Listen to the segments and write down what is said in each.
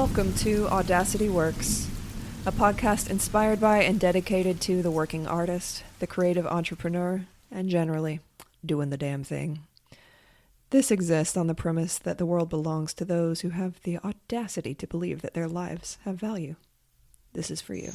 Welcome to Audacity Works, a podcast inspired by and dedicated to the working artist, the creative entrepreneur, and generally, doing the damn thing. This exists on the premise that the world belongs to those who have the audacity to believe that their lives have value. This is for you.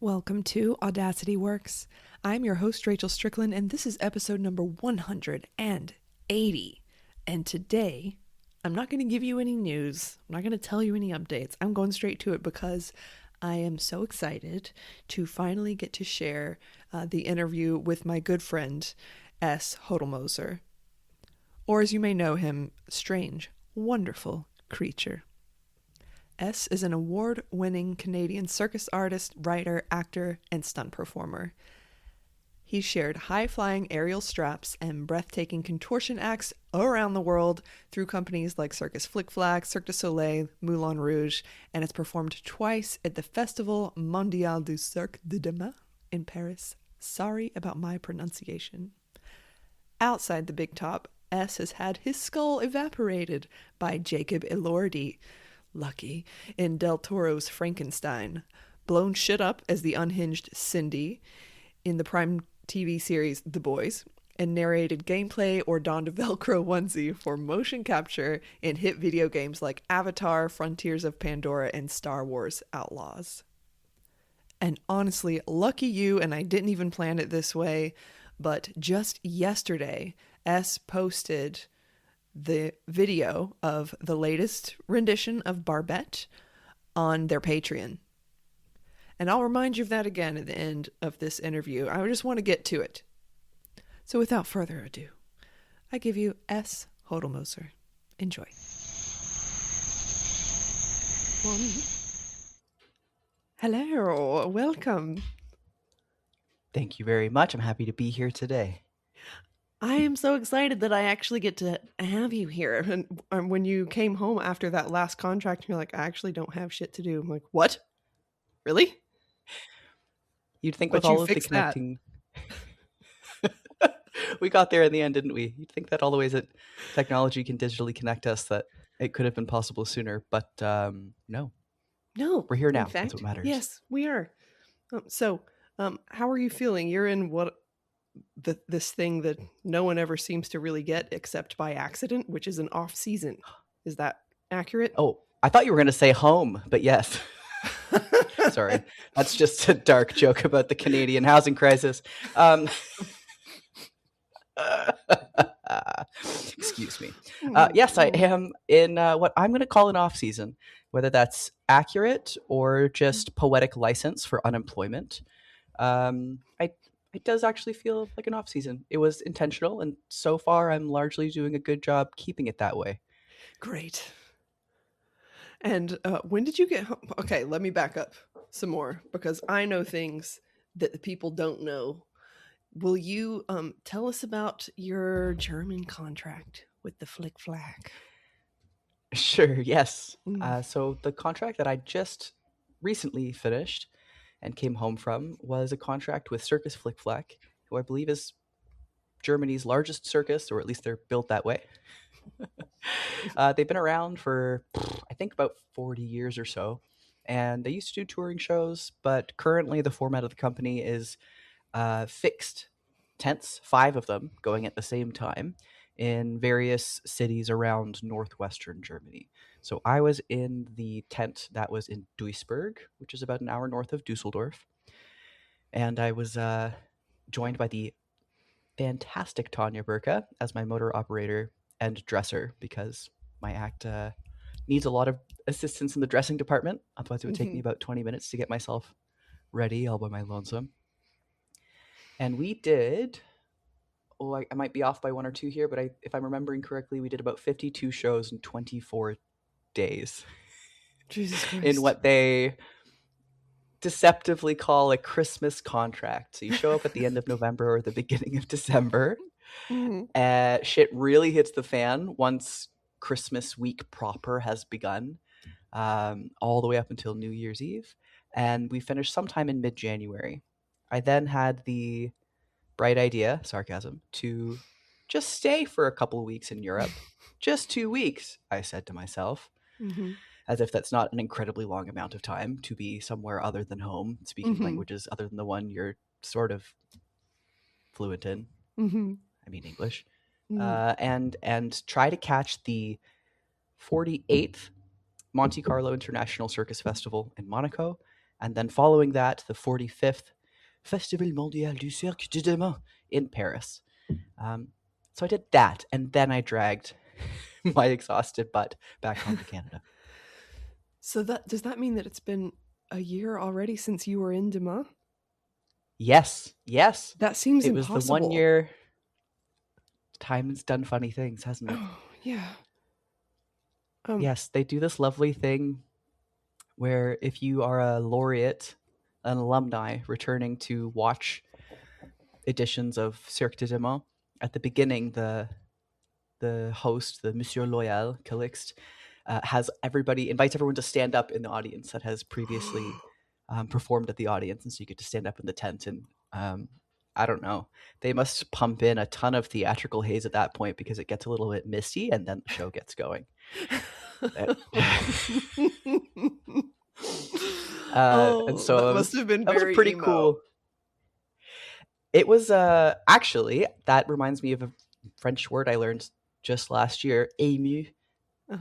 Welcome to Audacity Works. I'm your host, Rachel Strickland, and this is episode number 180. And today, I'm not going to give you any news. I'm not going to tell you any updates. I'm going straight to it because I am so excited to finally get to share the interview with my good friend, Ess Hödlmoser. Or as you may know him, strange, wonderful creature. Ess is an award-winning Canadian circus artist, writer, actor, and stunt performer. He's shared high-flying aerial straps and breathtaking contortion acts around the world through companies like Circus Flic Flac, Cirque du Soleil, Moulin Rouge, and has performed twice at the festival Mondial du Cirque du Demain in Paris. Sorry about my pronunciation. Outside the big top, Ess has had his skull evaporated by Jacob Elordi, lucky, in Del Toro's Frankenstein, blown shit up as the unhinged Cindy in the prime TV series The Boys, and narrated gameplay or donned a Velcro onesie for motion capture in hit video games like Avatar, Frontiers of Pandora, and Star Wars Outlaws. And honestly, lucky you, and I didn't even plan it this way, but just yesterday, Ess posted the video of the latest rendition of BARBETTE on their Patreon. And I'll remind you of that again at the end of this interview. I just want to get to it. So without further ado, I give you Ess Hödlmoser. Enjoy. Hello, welcome. Thank you very much. I'm happy to be here today. I am so excited that I actually get to have you here. And when you came home after that last contract, you're like, I actually don't have shit to do. I'm like, what? Really? You'd think But with all you of the fixed that. connecting... We got there in the end, didn't we? You'd think that all the ways that technology can digitally connect us, that it could have been possible sooner. But no. No. We're here now. In fact, that's what matters. Yes, we are. So, how are you feeling? You're in this thing that no one ever seems to really get except by accident, which is an off season. Is that accurate? Oh, I thought you were going to say home, but yes. Sorry. That's just a dark joke about the Canadian housing crisis. Excuse me. Yes, I am in what I'm going to call an off season, whether that's accurate or just poetic license for unemployment. It does actually feel like an off season. It was intentional, and so far I'm largely doing a good job keeping it that way. Great. And when did you get home? Okay, let me back up some more because I know things that the people don't know. Will you tell us about your German contract with the Flic Flac? Sure, yes. So the contract that I just recently finished and came home from was a contract with Circus Flic Flac, who I believe is Germany's largest circus, or at least they're built that way. They've been around for, I think, about 40 years or so, and they used to do touring shows, but currently the format of the company is fixed tents, 5 of them going at the same time in various cities around northwestern Germany. So I was in the tent that was in Duisburg, which is about an hour north of Dusseldorf. And I was joined by the fantastic Tanya Burka as my motor operator and dresser, because my act needs a lot of assistance in the dressing department. Otherwise it would take me about 20 minutes to get myself ready all by my lonesome. And we did, I might be off by 1 or 2 here, but if I'm remembering correctly, we did about 52 shows in 24 days. Jesus Christ. In what they deceptively call a Christmas contract. So you show up at the end of November or the beginning of December. Shit really hits the fan once Christmas week proper has begun, all the way up until New Year's Eve. And we finished sometime in mid-January. I then had the bright idea, sarcasm, to just stay for a couple of weeks in Europe. Just 2 weeks, I said to myself, as if that's not an incredibly long amount of time to be somewhere other than home, speaking languages other than the one you're sort of fluent in. I mean, English. And try to catch the 48th Monte Carlo International Circus Festival in Monaco, and then following that, the 45th Festival Mondial du Cirque du Demain in Paris. So I did that, and then I dragged my exhausted butt back home to Canada. So does that mean that it's been a year already since you were in Demain? Yes. That seems it impossible. was the 1 year. Time has done funny things, hasn't it? Oh, yeah. Yes, they do this lovely thing where if you are a laureate, an alumni returning to watch editions of Cirque du Soleil, at the beginning, the host, the Monsieur Loyal, Calixte, invites everyone to stand up in the audience that has previously performed at the audience, and so you get to stand up in the tent. And I don't know, they must pump in a ton of theatrical haze at that point because it gets a little bit misty, and then the show gets going. And so that must have been very pretty emo. cool. It was actually, that reminds me of a French word I learned just last year, ému.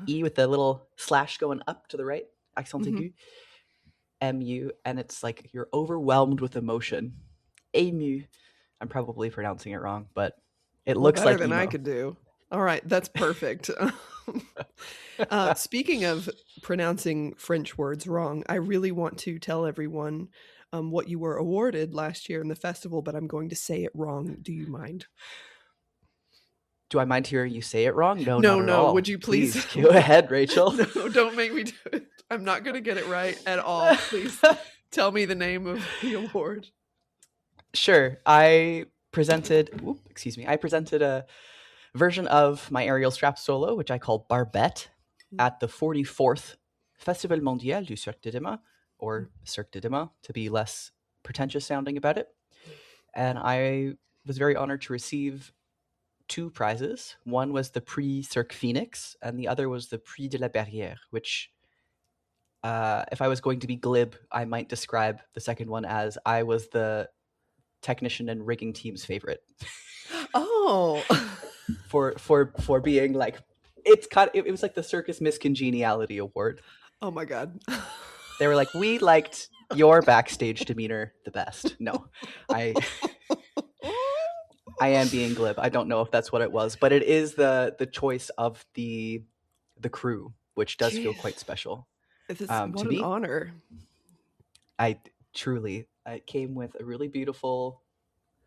E with the little slash going up to the right, accent aigu. MU, and it's like you're overwhelmed with emotion. Ému. I'm probably pronouncing it wrong, but it looks better like than emo. I could do. All right, that's perfect. Speaking of pronouncing French words wrong, I really want to tell everyone what you were awarded last year in the festival, but I'm going to say it wrong. Do you mind? Do I mind hearing you say it wrong? No, No, not at all. Would you please go ahead, Rachel? No, don't make me do it. I'm not going to get it right at all. Please tell me the name of the award. Sure. I presented a version of my aerial strap solo, which I call Barbette, at the 44th Festival Mondial du Cirque du Demain, or Cirque du Demain, to be less pretentious sounding about it. And I was very honored to receive 2 prizes. One was the Prix Cirque Phoenix, and the other was the Prix de la Barrière, which, if I was going to be glib, I might describe the second one as I was the technician and rigging team's favorite. Oh. for being like, it was like the Circus Miscongeniality Award. Oh my God. They were like, we liked your backstage demeanor the best. No, I am being glib. I don't know if that's what it was, but it is the choice of the crew, which does feel quite special. What an honor. It came with a really beautiful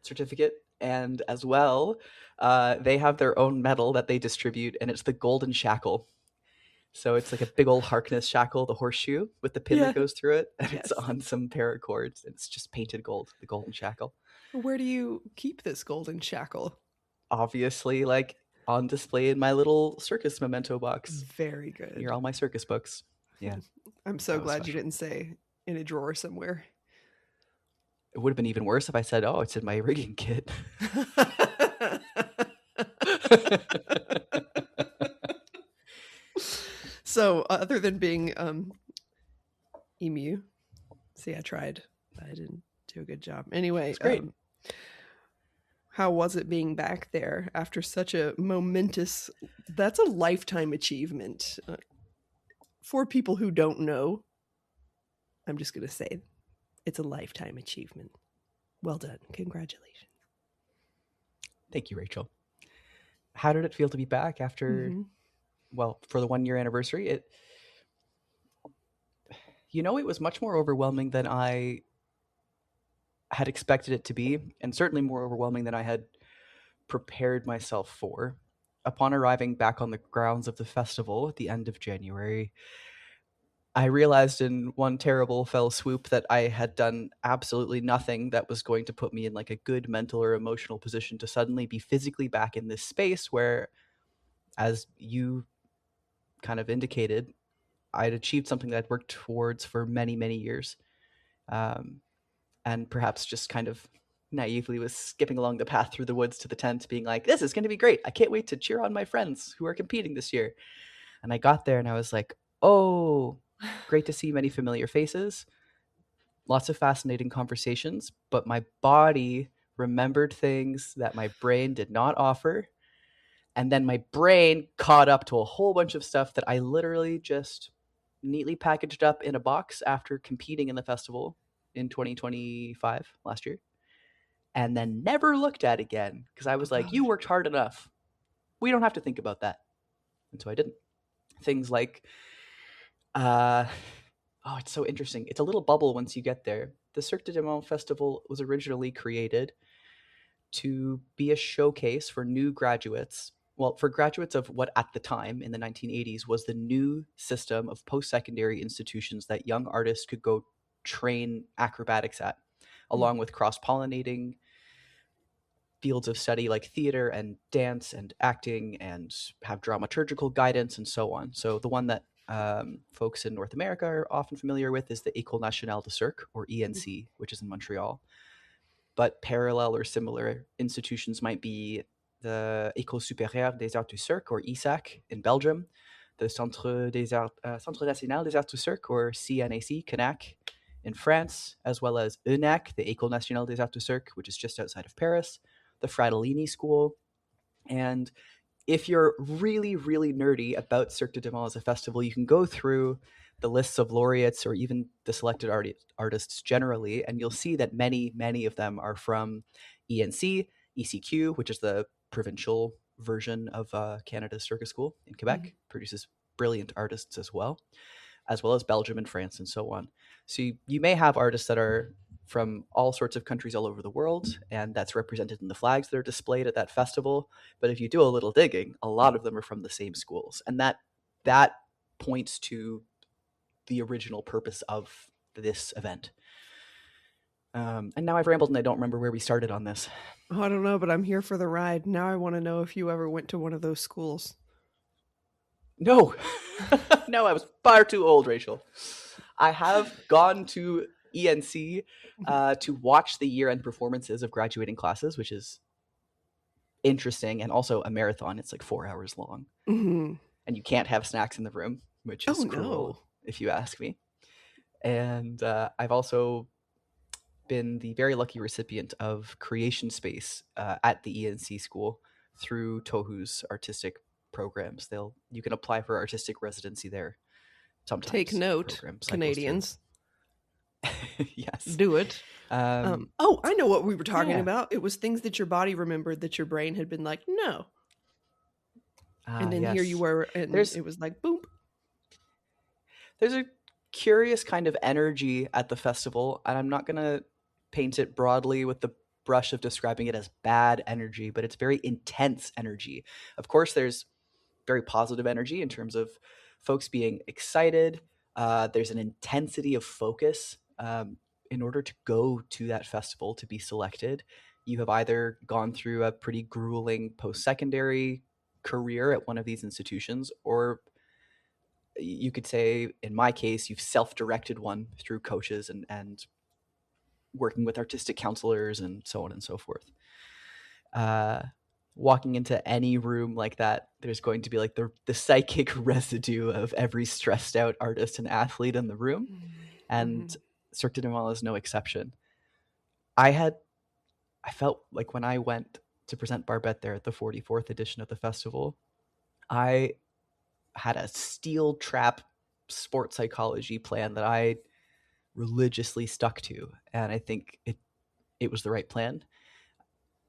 certificate, and as well, they have their own medal that they distribute, and it's the Golden Shackle. So it's like a big old Harkness shackle, the horseshoe with the pin that goes through it, and it's on some paracords, and it's just painted gold, the Golden Shackle. Where do you keep this Golden Shackle? Obviously, like on display in my little circus memento box. Very good. Near all my circus books. Yeah. I'm so glad you didn't say in a drawer somewhere. It would have been even worse if I said, oh, it's in my rigging kit. So other than being emu, see, I tried, but I didn't do a good job. Anyway, great. How was it being back there after such a momentous, that's a lifetime achievement. For people who don't know, I'm just going to say it's a lifetime achievement. Well done. Congratulations. Thank you, Rachel. How did it feel to be back after, for the 1 year anniversary? It was much more overwhelming than I had expected it to be, and certainly more overwhelming than I had prepared myself for. Upon arriving back on the grounds of the festival at the end of January, I realized in one terrible fell swoop that I had done absolutely nothing that was going to put me in like a good mental or emotional position to suddenly be physically back in this space where, as you kind of indicated, I'd achieved something that I'd worked towards for many, many years. And perhaps just kind of naively was skipping along the path through the woods to the tent, being like, this is going to be great. I can't wait to cheer on my friends who are competing this year. And I got there and I was like, oh, great to see many familiar faces, lots of fascinating conversations, but my body remembered things that my brain did not offer. And then my brain caught up to a whole bunch of stuff that I literally just neatly packaged up in a box after competing in the festival in 2025 last year, and then never looked at again because I was like, you worked hard enough. We don't have to think about that. And so I didn't. Things like, oh, it's so interesting. It's a little bubble once you get there. The Cirque du Soleil Festival was originally created to be a showcase for new graduates. Well, for graduates of what at the time in the 1980s was the new system of post-secondary institutions that young artists could go train acrobatics at, along with cross-pollinating fields of study like theater and dance and acting, and have dramaturgical guidance and so on. So the one that folks in North America are often familiar with is the École Nationale de Cirque, or ENC, which is in Montreal. But parallel or similar institutions might be the École Supérieure des Arts du Cirque, or ESAC, in Belgium, the Centre National des Arts du Cirque, or CNAC, in France, as well as ENAC, the École Nationale des Arts du Cirque, which is just outside of Paris, the Fratellini School. And if you're really, really nerdy about Cirque du Soleil as a festival, you can go through the lists of laureates or even the selected artists generally, and you'll see that many, many of them are from ENC, ECQ, which is the provincial version of Canada's circus school in Quebec, produces brilliant artists as well as Belgium and France and so on. So you may have artists that are from all sorts of countries all over the world, and that's represented in the flags that are displayed at that festival. But if you do a little digging, a lot of them are from the same schools, and that points to the original purpose of this event. And now I've rambled and I don't remember where we started on this. Oh, I don't know, but I'm here for the ride. Now I want to know if you ever went to one of those schools. No. No, I was far too old, Rachel. I have gone to ENC to watch the year-end performances of graduating classes, which is interesting, and also a marathon. It's like 4 hours long. And you can't have snacks in the room, which is cruel, if you ask me. And I've also been the very lucky recipient of creation space at the ENC school through Tohu's artistic programs. You can apply for artistic residency there sometimes. Take note, Canadians. Yes. Do it. Oh, I know what we were talking about. It was things that your body remembered that your brain had been like, no. And then here you were, and it was like, boom. There's a curious kind of energy at the festival, and I'm not going to paint it broadly with the brush of describing it as bad energy, but it's very intense energy. Of course, there's very positive energy in terms of folks being excited. There's an intensity of focus. In order to go to that festival, to be selected, you have either gone through a pretty grueling post-secondary career at one of these institutions, or you could say, in my case, you've self-directed one through coaches and working with artistic counselors and so on and so forth. Walking into any room like that, there's going to be like the psychic residue of every stressed out artist and athlete in the room. And Cirque du Soleil is no exception. I felt like when I went to present Barbette there at the 44th edition of the festival, I had a steel trap sports psychology plan that I religiously stuck to. And I think it was the right plan.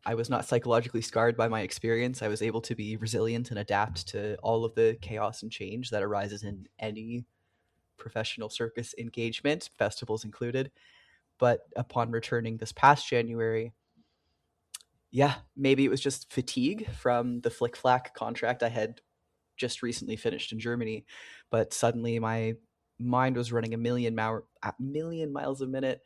I was not psychologically scarred by my experience. I was able to be resilient and adapt to all of the chaos and change that arises in any professional circus engagement, festivals included. But upon returning this past January, maybe it was just fatigue from the Flic Flac contract I had just recently finished in Germany, but suddenly my mind was running a million miles a minute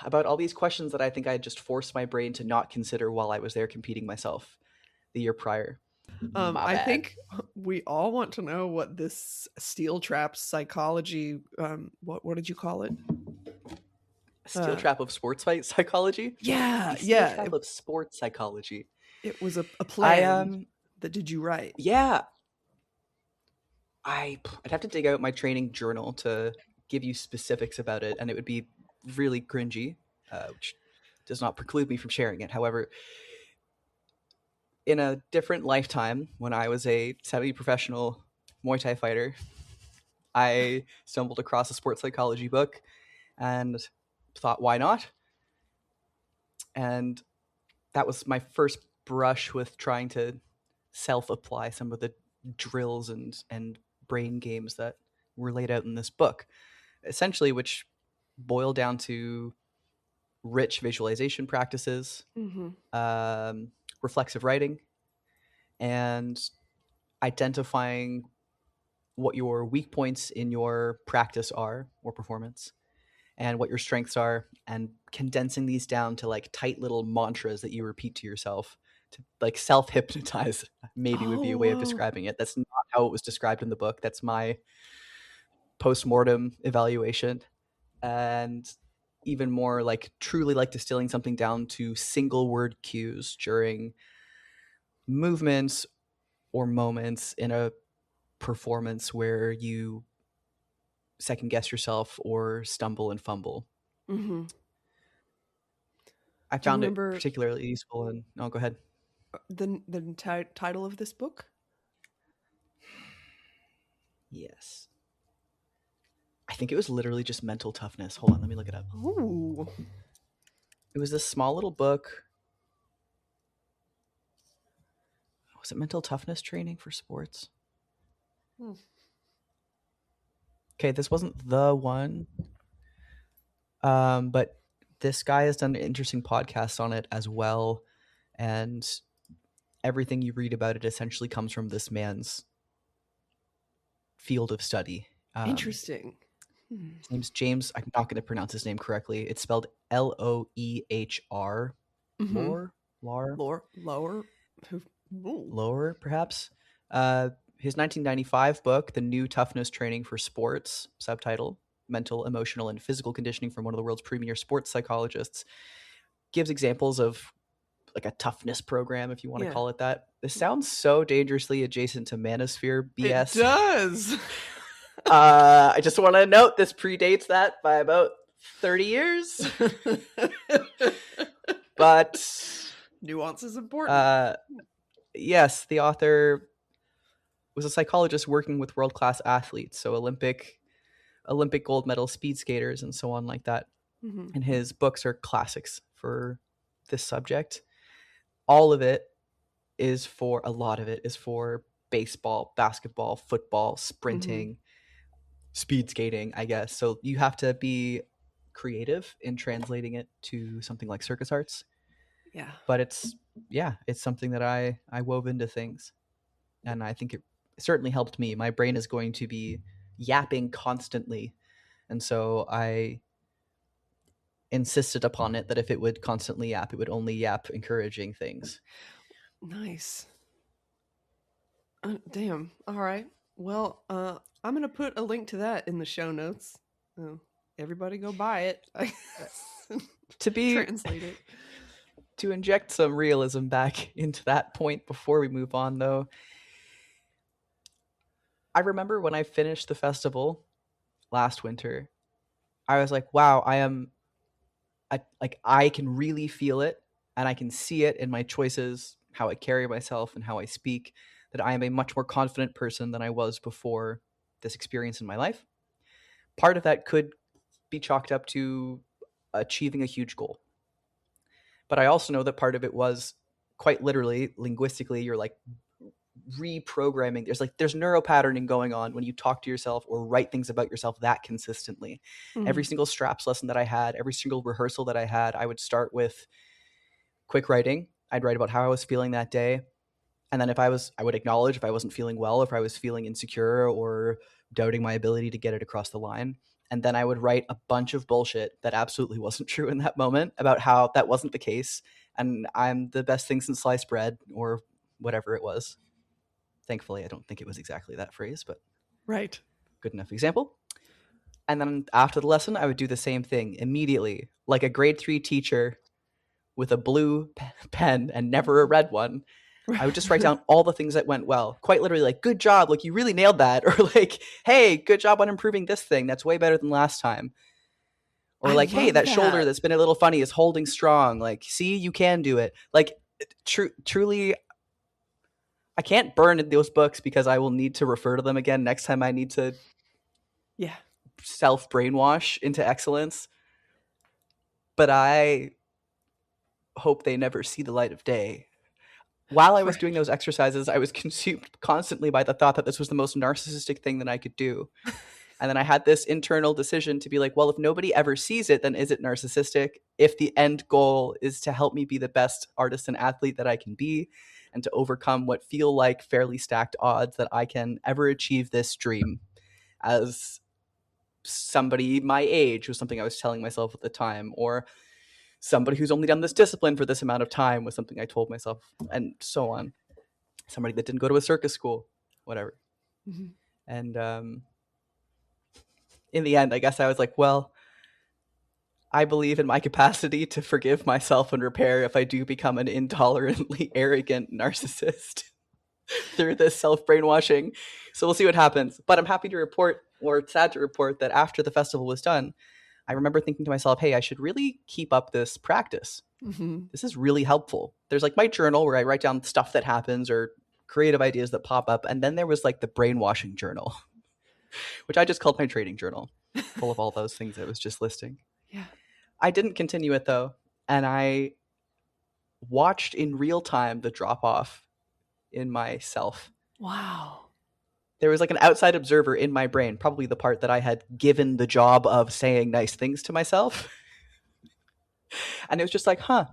about all these questions that I think I had just forced my brain to not consider while I was there competing myself the year prior. I think we all want to know what this steel trap psychology, what did you call it? Steel Trap of Sports Fight Psychology? Yeah, The Steel yeah. Trap of Sports Psychology. It was a plan that did you write? Yeah. I'd have to dig out my training journal to give you specifics about it, and it would be really cringy, which does not preclude me from sharing it. However, in a different lifetime, when I was a semi-professional Muay Thai fighter, I stumbled across a sports psychology book and thought, why not? And that was my first brush with trying to self-apply some of the drills and brain games that were laid out in this book, essentially, which boil down to rich visualization practices, reflexive writing, and identifying what your weak points in your practice are or performance and what your strengths are, and condensing these down to like tight little mantras that you repeat to yourself to like self-hypnotize, maybe would be a way of describing it. That's not how it was described in the book. That's my post-mortem evaluation. And even more like truly like distilling something down to single word cues during movements or moments in a performance where you second guess yourself or stumble and fumble. I found it particularly useful. And go ahead. The title of this book? Yes. I think it was literally just Mental Toughness. Hold on, let me look it up. Ooh. It was this small little book. Was it Mental Toughness Training for Sports? Okay, this wasn't the one. But this guy has done an interesting podcast on it as well. And everything you read about it essentially comes from this man's field of study. Interesting. His name's James. I'm not going to pronounce his name correctly. It's spelled Loehr. Loehr, perhaps. His 1995 book, The New Toughness Training for Sports, subtitle, Mental, Emotional, and Physical Conditioning from one of the world's premier sports psychologists, gives examples of like a toughness program, if you want to call it that. This sounds so dangerously adjacent to manosphere BS. It does. I just want to note this predates that by about 30 years. But nuance is important. Yes, the author was a psychologist working with world-class athletes, so Olympic gold medal speed skaters and so on like that. And his books are classics for this subject. A lot of it is for baseball, basketball, football, sprinting, speed skating, I guess. So you have to be creative in translating it to something like circus arts. Yeah. But it's something that I wove into things. And I think it certainly helped me. My brain is going to be yapping constantly. And so I insisted upon it that if it would constantly yap, it would only yap encouraging things. Nice. Damn. All right. Well, I'm going to put a link to that in the show notes. Everybody go buy it. To be translated. To inject some realism back into that point before we move on, though, I remember when I finished the festival last winter, I was like, wow, I can really feel it, and I can see it in my choices, how I carry myself and how I speak, that I am a much more confident person than I was before this experience in my life. Part of that could be chalked up to achieving a huge goal. But I also know that part of it was quite literally, linguistically, you're like reprogramming. There's neuropatterning going on when you talk to yourself or write things about yourself that consistently. Every single straps lesson that I had, every single rehearsal that I had, I would start with quick writing. I'd write about how I was feeling that day. And then I would acknowledge if I wasn't feeling well, if I was feeling insecure or doubting my ability to get it across the line. And then I would write a bunch of bullshit that absolutely wasn't true in that moment about how that wasn't the case. And I'm the best thing since sliced bread or whatever it was. Thankfully, I don't think it was exactly that phrase, but right. Good enough example. And then after the lesson, I would do the same thing immediately, like a grade 3 teacher with a blue pen and never a red one. I would just write down all the things that went well. Quite literally, like, good job, like, you really nailed that. Or like, hey, good job on improving this thing. That's way better than last time. Or like, hey, that shoulder that's been a little funny is holding strong. Like, see, you can do it. Like, truly, I can't burn those books because I will need to refer to them again next time I need to self-brainwash into excellence. But I hope they never see the light of day. While I was doing those exercises, I was consumed constantly by the thought that this was the most narcissistic thing that I could do. And then I had this internal decision to be like, well, if nobody ever sees it, then is it narcissistic? If the end goal is to help me be the best artist and athlete that I can be, and to overcome what feel like fairly stacked odds, that I can ever achieve this dream as somebody my age, was something I was telling myself at the time, or somebody who's only done this discipline for this amount of time was something I told myself, and so on. Somebody that didn't go to a circus school, whatever. Mm-hmm. And in the end, I guess I was like, well, I believe in my capacity to forgive myself and repair if I do become an intolerantly arrogant narcissist through this self-brainwashing. So we'll see what happens. But I'm happy to report, or sad to report, that after the festival was done, I remember thinking to myself, hey, I should really keep up this practice. Mm-hmm. This is really helpful. There's like my journal where I write down stuff that happens or creative ideas that pop up. And then there was like the brainwashing journal, which I just called my training journal, full of all those things I was just listing. Yeah. I didn't continue it though. And I watched in real time the drop off in myself. Wow. There was like an outside observer in my brain, probably the part that I had given the job of saying nice things to myself. And it was just like, huh,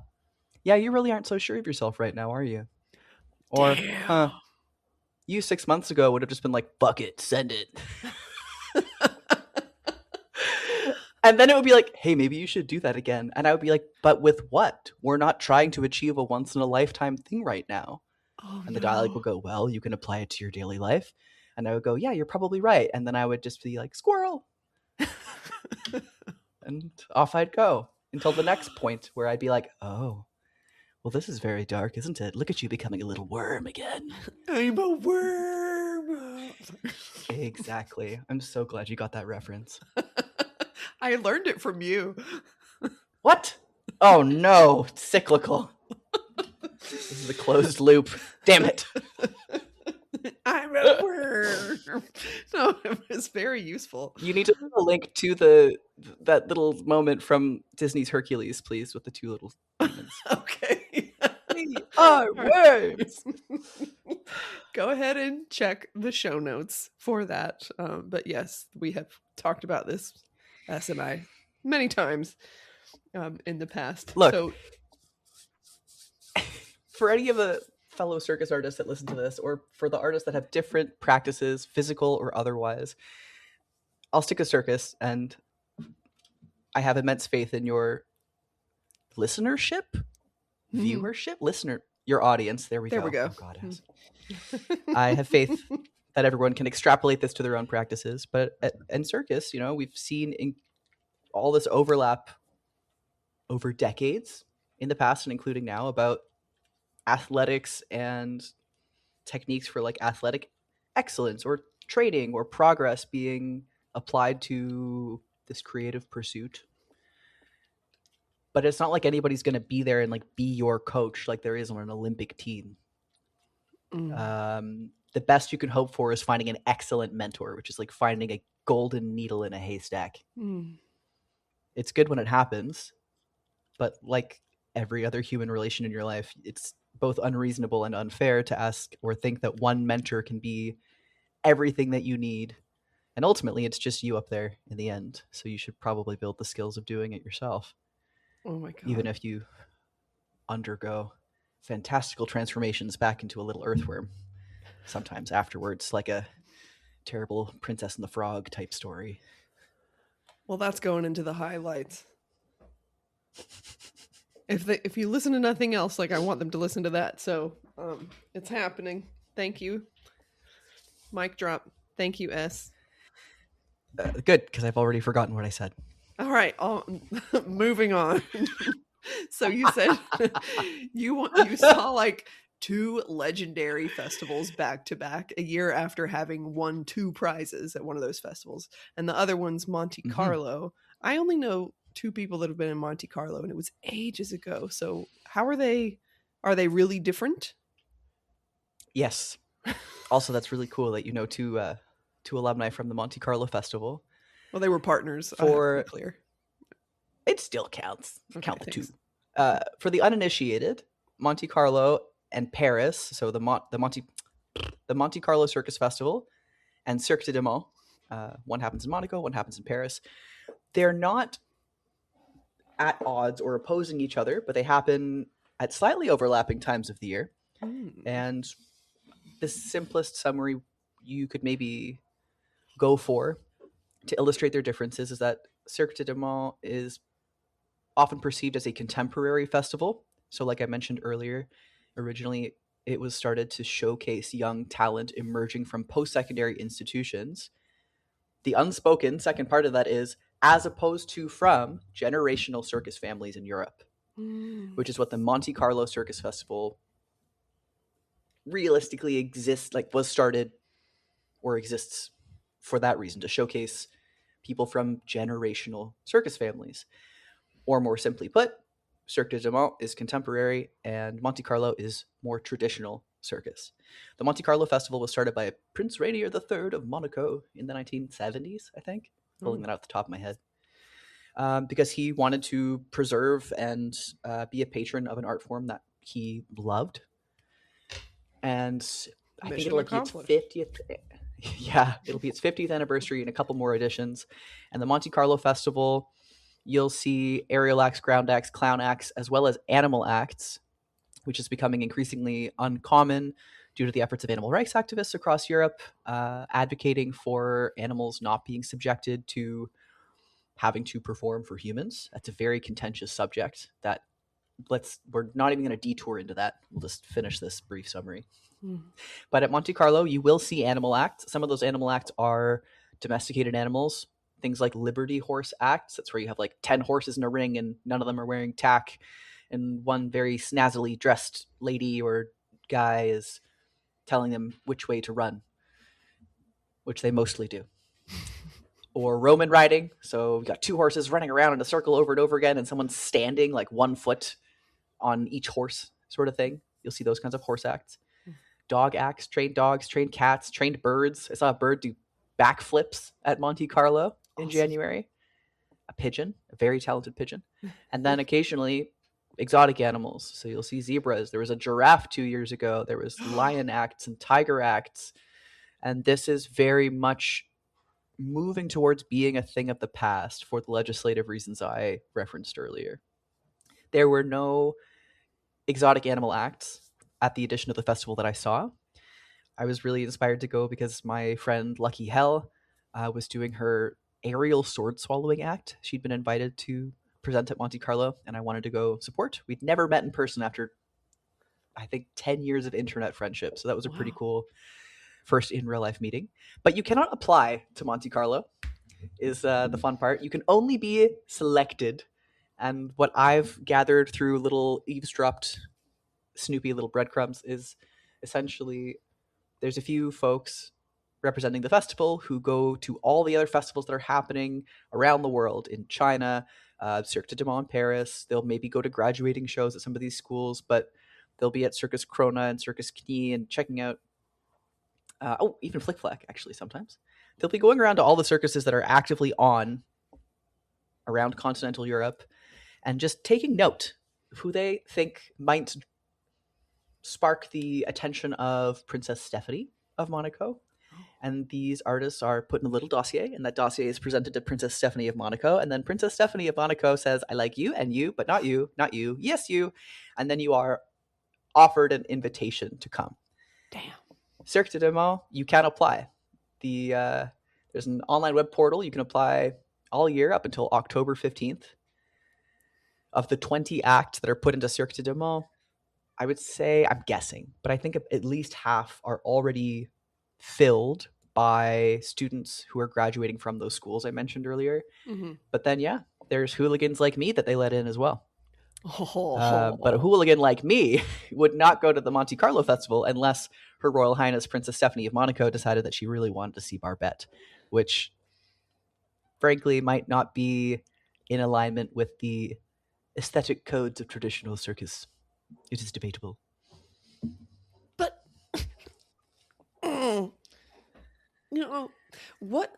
yeah, you really aren't so sure of yourself right now, are you? Or, huh, you 6 months ago would have just been like, fuck it, send it. And then it would be like, hey, maybe you should do that again. And I would be like, but with what? We're not trying to achieve a once in a lifetime thing right now. Oh, and the dialogue would go, well, you can apply it to your daily life. And I would go, yeah, you're probably right. And then I would just be like, squirrel. And off I'd go until the next point where I'd be like, oh, well, this is very dark, isn't it? Look at you becoming a little worm again. I'm a worm. Exactly. I'm so glad you got that reference. I learned it from you. What? Oh, no. It's cyclical. This is a closed loop. Damn it. I'm a worm. No, it was very useful. You need to put a link to that little moment from Disney's Hercules, please, with the two little demons. Okay. We are worms. Go ahead and check the show notes for that. But yes, we have talked about this, Ess and I, many times in the past. Look, so, for any of the fellow circus artists that listen to this, or for the artists that have different practices, physical or otherwise, I'll stick to circus, and I have immense faith in your listenership, viewership, your audience. There we go. Oh, God, I have faith that everyone can extrapolate this to their own practices. But in circus, we've seen all this overlap over decades in the past and including now about athletics and techniques for like athletic excellence or training or progress being applied to this creative pursuit. But it's not like anybody's going to be there and like be your coach like there is on an Olympic team. The best you can hope for is finding an excellent mentor, which is like finding a golden needle in a haystack. It's good when it happens, but like every other human relation in your life, it's both unreasonable and unfair to ask or think that one mentor can be everything that you need. And ultimately, it's just you up there in the end. So you should probably build the skills of doing it yourself. Oh my God. Even if you undergo fantastical transformations back into a little earthworm sometimes afterwards, like a terrible Princess and the Frog type story. Well, that's going into the highlights. If you listen to nothing else, like I want them to listen to that. So it's happening. Thank you. Mic drop. Thank you, Ess. Good, because I've already forgotten what I said. All right, moving on. So you said you saw like two legendary festivals back to back a year after having won two prizes at one of those festivals, and the other one's Monte Carlo. I only know two people that have been in Monte Carlo, and it was ages ago. So how are they? Are they really different? Yes. Also, that's really cool that you know two alumni from the Monte Carlo Festival. Well, they were partners. I have to be clear. It still counts. Okay, Count the thanks. two. For the uninitiated, Monte Carlo and Paris, so the Monte Carlo Circus Festival and Cirque du Soleil. One happens in Monaco, one happens in Paris. They're not at odds or opposing each other, but they happen at slightly overlapping times of the year. And the simplest summary you could maybe go for to illustrate their differences is that Cirque du Soleil is often perceived as a contemporary festival. So like I mentioned earlier, originally it was started to showcase young talent emerging from post-secondary institutions. The unspoken second part of that is as opposed to from generational circus families in Europe, which is what the Monte Carlo Circus Festival realistically was started or exists for that reason, to showcase people from generational circus families. Or more simply put, Cirque du Soleil is contemporary and Monte Carlo is more traditional circus. The Monte Carlo Festival was started by Prince Rainier III of Monaco in the 1970s, I think, pulling that out the top of my head, because he wanted to preserve and be a patron of an art form that he loved. And I think it'll be its 50th. Yeah, it'll be its 50th anniversary in a couple more editions. And the Monte Carlo Festival, you'll see aerial acts, ground acts, clown acts, as well as animal acts, which is becoming increasingly uncommon due to the efforts of animal rights activists across Europe, advocating for animals not being subjected to having to perform for humans. That's a very contentious subject that we're not even going to detour into that. We'll just finish this brief summary. But at Monte Carlo, you will see animal acts. Some of those animal acts are domesticated animals, things like Liberty Horse acts. That's where you have like 10 horses in a ring and none of them are wearing tack. And one very snazzily dressed lady or guy is telling them which way to run, which they mostly do. Or Roman riding. So you got two horses running around in a circle over and over again and someone's standing like 1 foot on each horse sort of thing. You'll see those kinds of horse acts. Dog acts, trained dogs, trained cats, trained birds. I saw a bird do backflips at Monte Carlo in January. A pigeon, a very talented pigeon. And then occasionally exotic animals. So you'll see zebras. There was a giraffe 2 years ago. There was lion acts and tiger acts. And this is very much moving towards being a thing of the past for the legislative reasons I referenced earlier. There were no exotic animal acts at the edition of the festival that I saw. I was really inspired to go because my friend Lucky Hell was doing her aerial sword swallowing act. She'd been invited to present at Monte Carlo, and I wanted to go support. We'd never met in person after, I think, 10 years of internet friendship. So that was a pretty cool first in real life meeting. But you cannot apply to Monte Carlo, is the fun part. You can only be selected. And what I've gathered through little eavesdropped Snoopy little breadcrumbs is essentially there's a few folks representing the festival who go to all the other festivals that are happening around the world in China, Cirque du Soleil in Paris. They'll maybe go to graduating shows at some of these schools, but they'll be at Circus Krona and Circus Knie and checking out, even Flic Flac actually sometimes. They'll be going around to all the circuses that are actively on around continental Europe and just taking note of who they think might spark the attention of Princess Stephanie of Monaco. And these artists are put in a little dossier, and that dossier is presented to Princess Stephanie of Monaco. And then Princess Stephanie of Monaco says, I like you and you, but not you, not you, yes, you. And then you are offered an invitation to come. Damn. Cirque du Soleil, you can apply. There's an online web portal. You can apply all year up until October 15th. Of the 20 acts that are put into Cirque du Soleil, I would say, I'm guessing, but I think at least half are already filled by students who are graduating from those schools I mentioned earlier. Mm-hmm. But then, yeah, there's hooligans like me that they let in as well. Oh. But a hooligan like me would not go to the Monte Carlo Festival unless Her Royal Highness Princess Stephanie of Monaco decided that she really wanted to see Barbette, which frankly might not be in alignment with the aesthetic codes of traditional circus. It is debatable. But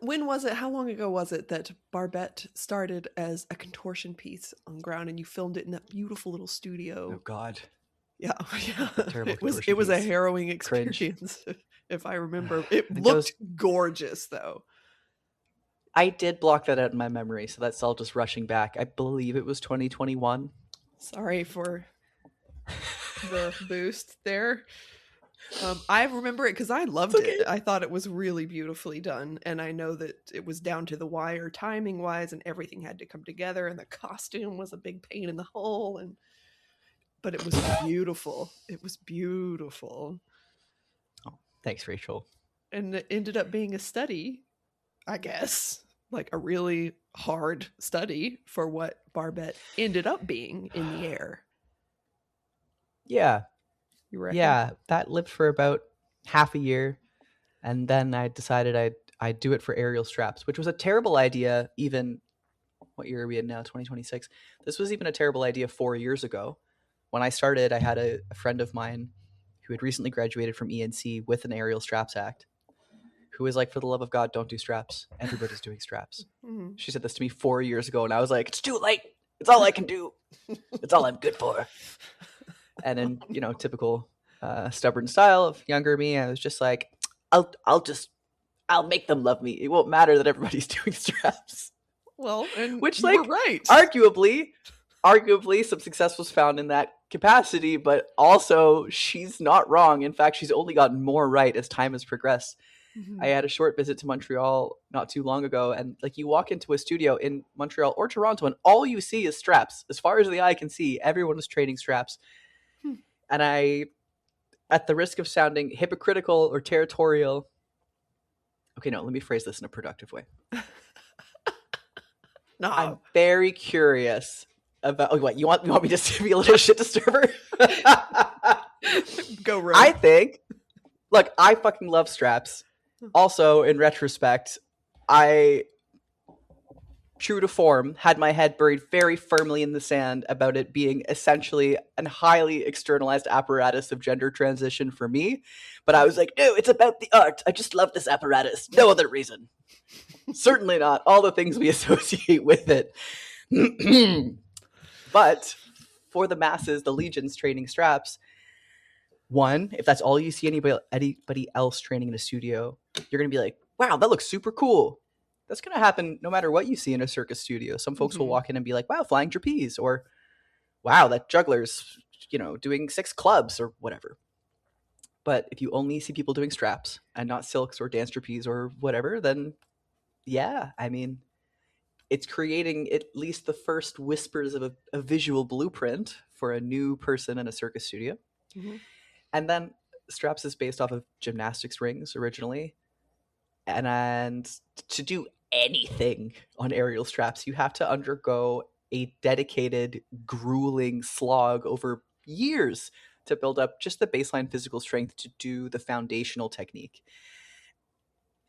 when was it? How long ago was it that Barbette started as a contortion piece on ground, and you filmed it in that beautiful little studio? Oh God, yeah. Terrible. It was a harrowing experience, if I remember. It looked gorgeous, though. I did block that out in my memory, so that's all just rushing back. I believe it was 2021. Sorry for the boost there. I remember it because I loved it. I thought it was really beautifully done, and I know that it was down to the wire timing wise, and everything had to come together, and the costume was a big pain in the hole, but it was beautiful. It was beautiful. Oh, thanks, Rachel. And it ended up being a study, I guess, like a really hard study for what Barbette ended up being in the air. Yeah. You reckon? Yeah, that lived for about half a year, and then I decided I'd do it for aerial straps, which was a terrible idea. Even what year are we in now? 2026. This was even a terrible idea 4 years ago. When I started, I had a friend of mine who had recently graduated from ENC with an aerial straps act, who was like, "For the love of God, don't do straps. Everybody's doing straps." Mm-hmm. She said this to me 4 years ago, and I was like, "It's too late. It's all I can do. It's all I'm good for." And in, typical stubborn style of younger me, I was just like, I'll make them love me. It won't matter that everybody's doing straps. Well, and which, you were right. Arguably some success was found in that capacity, but also she's not wrong. In fact, she's only gotten more right as time has progressed. Mm-hmm. I had a short visit to Montreal not too long ago, and you walk into a studio in Montreal or Toronto, and all you see is straps. As far as the eye can see, everyone is training straps. And I, at the risk of sounding hypocritical or territorial, okay, no, let me phrase this in a productive way. No. I'm very curious about. Oh, what you want me to be a little shit disturber? Go Rogue. I think. Look, I fucking love straps. Also, in retrospect, I, true to form, had my head buried very firmly in the sand about it being essentially a highly externalized apparatus of gender transition for me. But I was like, no, it's about the art. I just love this apparatus. No other reason. Certainly not all the things we associate with it. But for the masses, the legions training straps, one, if that's all you see anybody else training in a studio, you're going to be like, wow, that looks super cool. That's going to happen no matter what you see in a circus studio. Some folks will walk in and be like, wow, flying trapeze, or wow, that juggler's, doing 6 clubs or whatever. But if you only see people doing straps and not silks or dance trapeze or whatever, then yeah, I mean, it's creating at least the first whispers of a visual blueprint for a new person in a circus studio. Mm-hmm. And then straps is based off of gymnastics rings originally. And to do anything on aerial straps, you have to undergo a dedicated, grueling slog over years to build up just the baseline physical strength to do the foundational technique.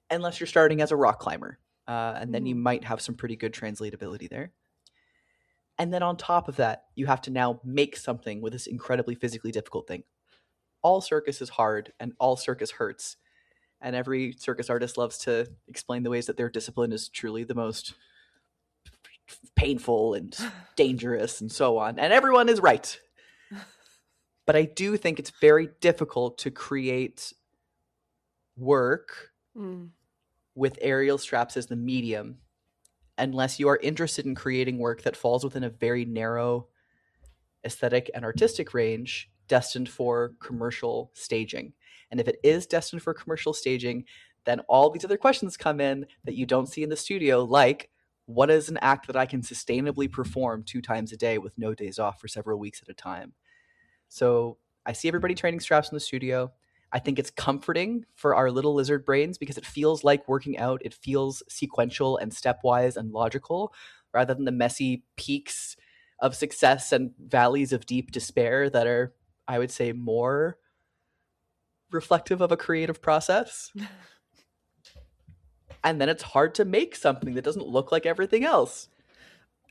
Unless you're starting as a rock climber, and then you might have some pretty good translatability there. And then on top of that, you have to now make something with this incredibly physically difficult thing. All circus is hard, and all circus hurts. And every circus artist loves to explain the ways that their discipline is truly the most painful and dangerous and so on. And everyone is right. But I do think it's very difficult to create work with aerial straps as the medium unless you are interested in creating work that falls within a very narrow aesthetic and artistic range destined for commercial staging. And if it is destined for commercial staging, then all these other questions come in that you don't see in the studio, like, what is an act that I can sustainably perform 2 times a day with no days off for several weeks at a time? So I see everybody training straps in the studio. I think it's comforting for our little lizard brains because it feels like working out. It feels sequential and stepwise and logical rather than the messy peaks of success and valleys of deep despair that are, I would say, more reflective of a creative process. And then it's hard to make something that doesn't look like everything else.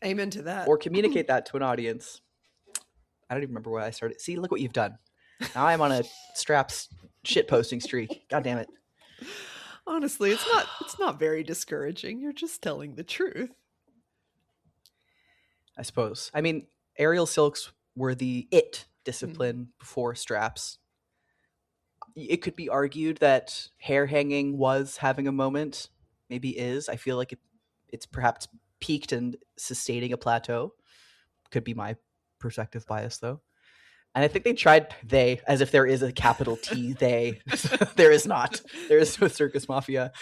Amen to that. Or communicate that to an audience. I don't even remember where I started. See, look what you've done. Now I'm on a Straps shit posting streak. God damn it. Honestly, it's not very discouraging. You're just telling the truth. I suppose. I mean, aerial silks were the it discipline before straps. It could be argued that hair hanging was having a moment. Maybe is. I feel like it's perhaps peaked and sustaining a plateau. Could be my perspective bias, though. And I think they, as if there is a capital T, they. There is not. There is no circus mafia.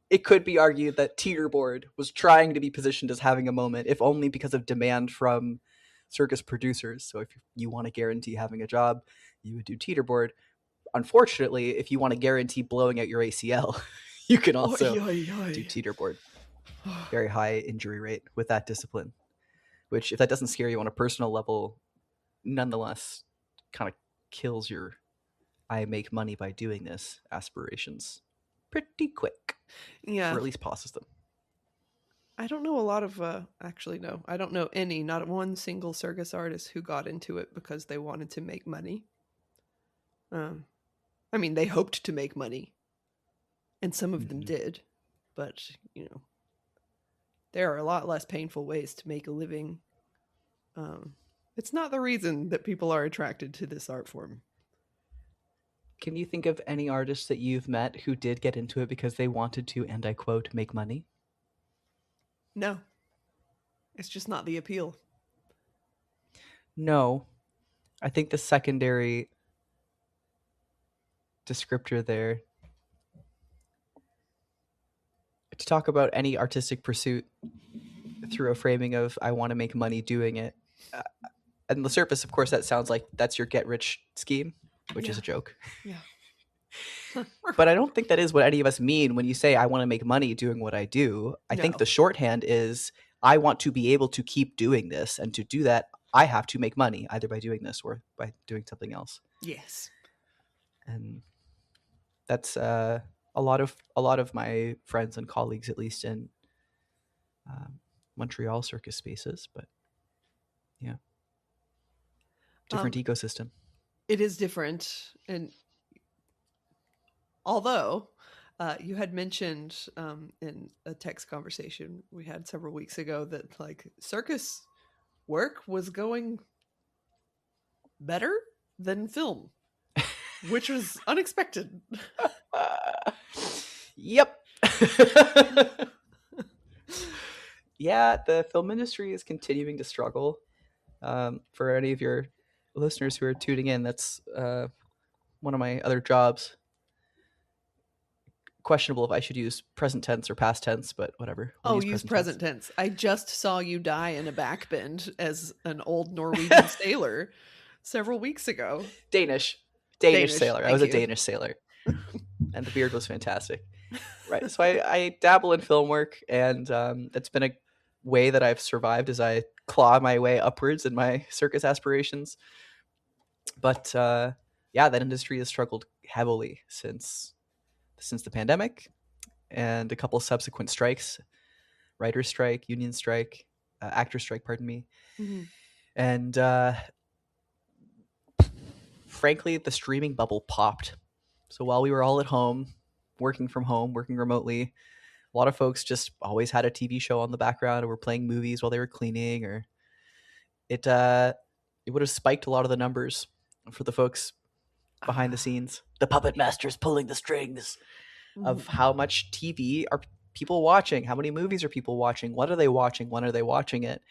It could be argued that teeterboard was trying to be positioned as having a moment, if only because of demand from circus producers. So if you want to guarantee having a job, you would do teeterboard. Unfortunately, if you want to guarantee blowing out your ACL, you can also do teeterboard. Very high injury rate with that discipline, which, if that doesn't scare you on a personal level, nonetheless kind of kills your I make money by doing this aspirations pretty quick. Yeah. Or at least pauses them. I don't know a lot of, actually, no, I don't know any, not one single circus artist who got into it because they wanted to make money. I mean, they hoped to make money, and some of them did, but, there are a lot less painful ways to make a living. It's not the reason that people are attracted to this art form. Can you think of any artists that you've met who did get into it because they wanted to, and I quote, make money? No. It's just not the appeal. No. I think the secondary descriptor there, to talk about any artistic pursuit through a framing of I want to make money doing it. And on the surface, of course, that sounds like that's your get-rich scheme, which is a joke. Yeah. But I don't think that is what any of us mean when you say I want to make money doing what I do. I think the shorthand is I want to be able to keep doing this, and to do that, I have to make money either by doing this or by doing something else. Yes. And that's a lot of my friends and colleagues, at least in Montreal circus spaces. But yeah, different ecosystem. It is different, and although you had mentioned in a text conversation we had several weeks ago that like circus work was going better than film, which was unexpected. Yep. Yeah, the film industry is continuing to struggle. For any of your listeners who are tuning in, that's one of my other jobs. Questionable if I should use present tense or past tense, but whatever. Use present tense. I just saw you die in a backbend as an old Norwegian sailor several weeks ago. Danish sailor. I was a Danish sailor. And the beard was fantastic. Right. So I dabble in film work, and it's been a way that I've survived as I claw my way upwards in my circus aspirations. But yeah, that industry has struggled heavily since the pandemic and a couple subsequent strikes, writer's strike, union strike, actor strike, pardon me. Mm-hmm. And frankly, the streaming bubble popped. So while we were all at home, working from home, working remotely, a lot of folks just always had a TV show on the background or were playing movies while they were cleaning, or it would have spiked a lot of the numbers for the folks behind the scenes, the puppet masters pulling the strings of how much TV are people watching, how many movies are people watching, what are they watching, when are they watching it.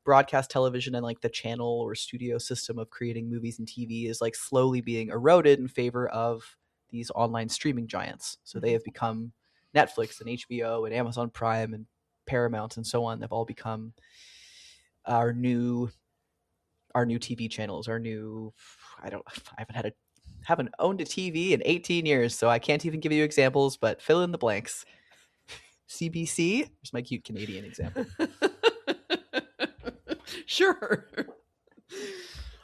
Broadcast television and like the channel or studio system of creating movies and TV is like slowly being eroded in favor of these online streaming giants. So they have become Netflix and HBO and Amazon Prime and Paramount and so on. They've all become our new TV channels, our new, I haven't had a Haven't owned a TV in 18 years, so I can't even give you examples, but fill in the blanks. CBC, here's my cute Canadian example. Sure.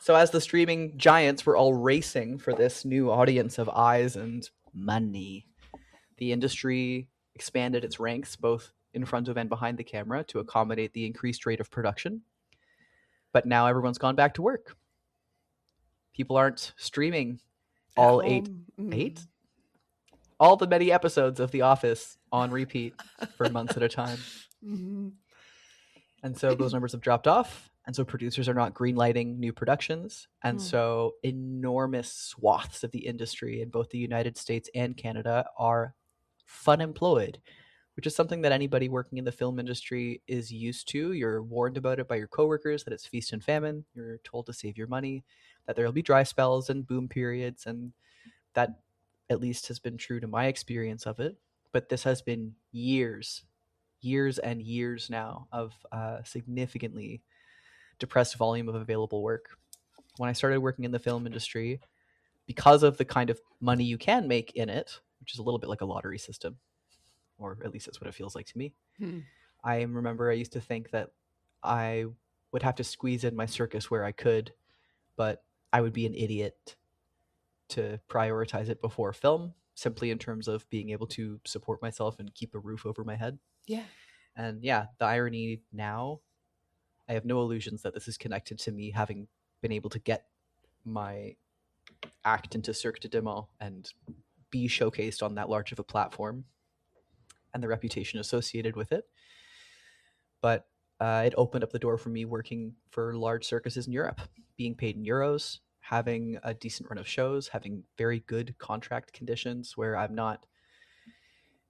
So as the streaming giants were all racing for this new audience of eyes and money, the industry expanded its ranks both in front of and behind the camera to accommodate the increased rate of production. But now everyone's gone back to work. People aren't streaming all eight? All the many episodes of The Office on repeat for months at a time. Mm-hmm. And so those numbers have dropped off. And so producers are not greenlighting new productions. And so enormous swaths of the industry in both the United States and Canada are unemployed, which is something that anybody working in the film industry is used to. You're warned about it by your coworkers that it's feast and famine. You're told to save your money, that there will be dry spells and boom periods. And that at least has been true to my experience of it. But this has been years and years now of significantly depressed volume of available work. When I started working in the film industry, because of the kind of money you can make in it, which is a little bit like a lottery system, or at least that's what it feels like to me. I remember I used to think that I would have to squeeze in my circus where I could, but I would be an idiot to prioritize it before film, simply in terms of being able to support myself and keep a roof over my head. Yeah. And yeah, the irony now, I have no illusions that this is connected to me having been able to get my act into Cirque du Soleil and be showcased on that large of a platform and the reputation associated with it. But it opened up the door for me working for large circuses in Europe, being paid in euros, having a decent run of shows, having very good contract conditions where I'm not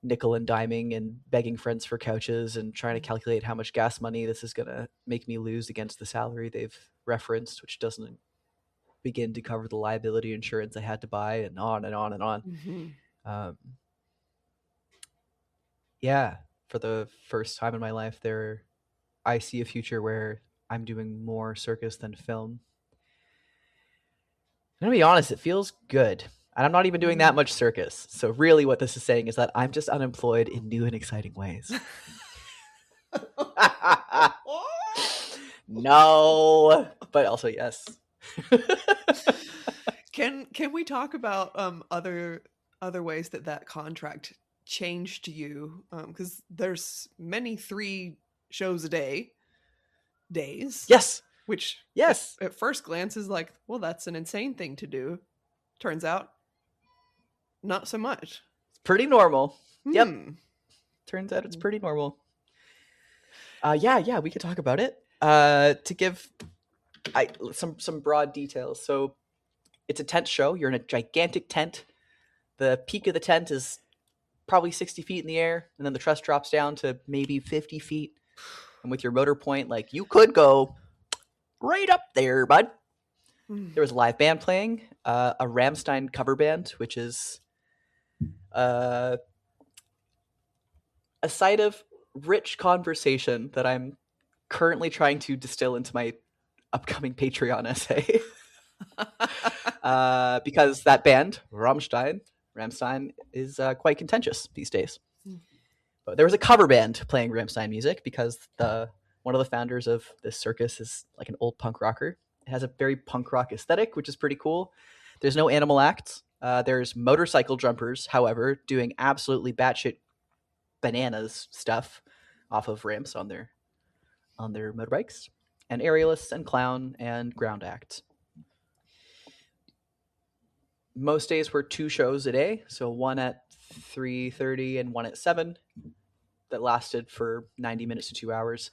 nickel and diming and begging friends for couches and trying to calculate how much gas money this is going to make me lose against the salary they've referenced, which doesn't begin to cover the liability insurance I had to buy, and on and on and on. Yeah, for the first time in my life I see a future where I'm doing more circus than film. I'm gonna be honest, it feels good. And I'm not even doing that much circus. So really what this is saying is that I'm just unemployed in new and exciting ways. No, but also yes. Can we talk about other ways that contract changed you? Because there's many 3 shows a days. Yes. Which yes, at first glance is like, well, that's an insane thing to do. Turns out, not so much. It's pretty normal. Yep. Turns out it's pretty normal. Yeah, we could talk about it. To give some broad details. So it's a tent show. You're in a gigantic tent. The peak of the tent is probably 60 feet in the air, and then the truss drops down to maybe 50 feet. And with your motor point, like, you could go right up there, bud. There was a live band playing, a Rammstein cover band, which is a side of rich conversation that I'm currently trying to distill into my upcoming Patreon essay. Because that band, Rammstein, is quite contentious these days. But there was a cover band playing Rammstein music because one of the founders of this circus is like an old punk rocker. It has a very punk rock aesthetic, which is pretty cool. There's no animal acts. There's motorcycle jumpers, however, doing absolutely batshit bananas stuff off of ramps on their motorbikes, and aerialists and clown and ground acts. Most days were 2 shows a day, so one at 3:30 and one at 7 that lasted for 90 minutes to 2 hours.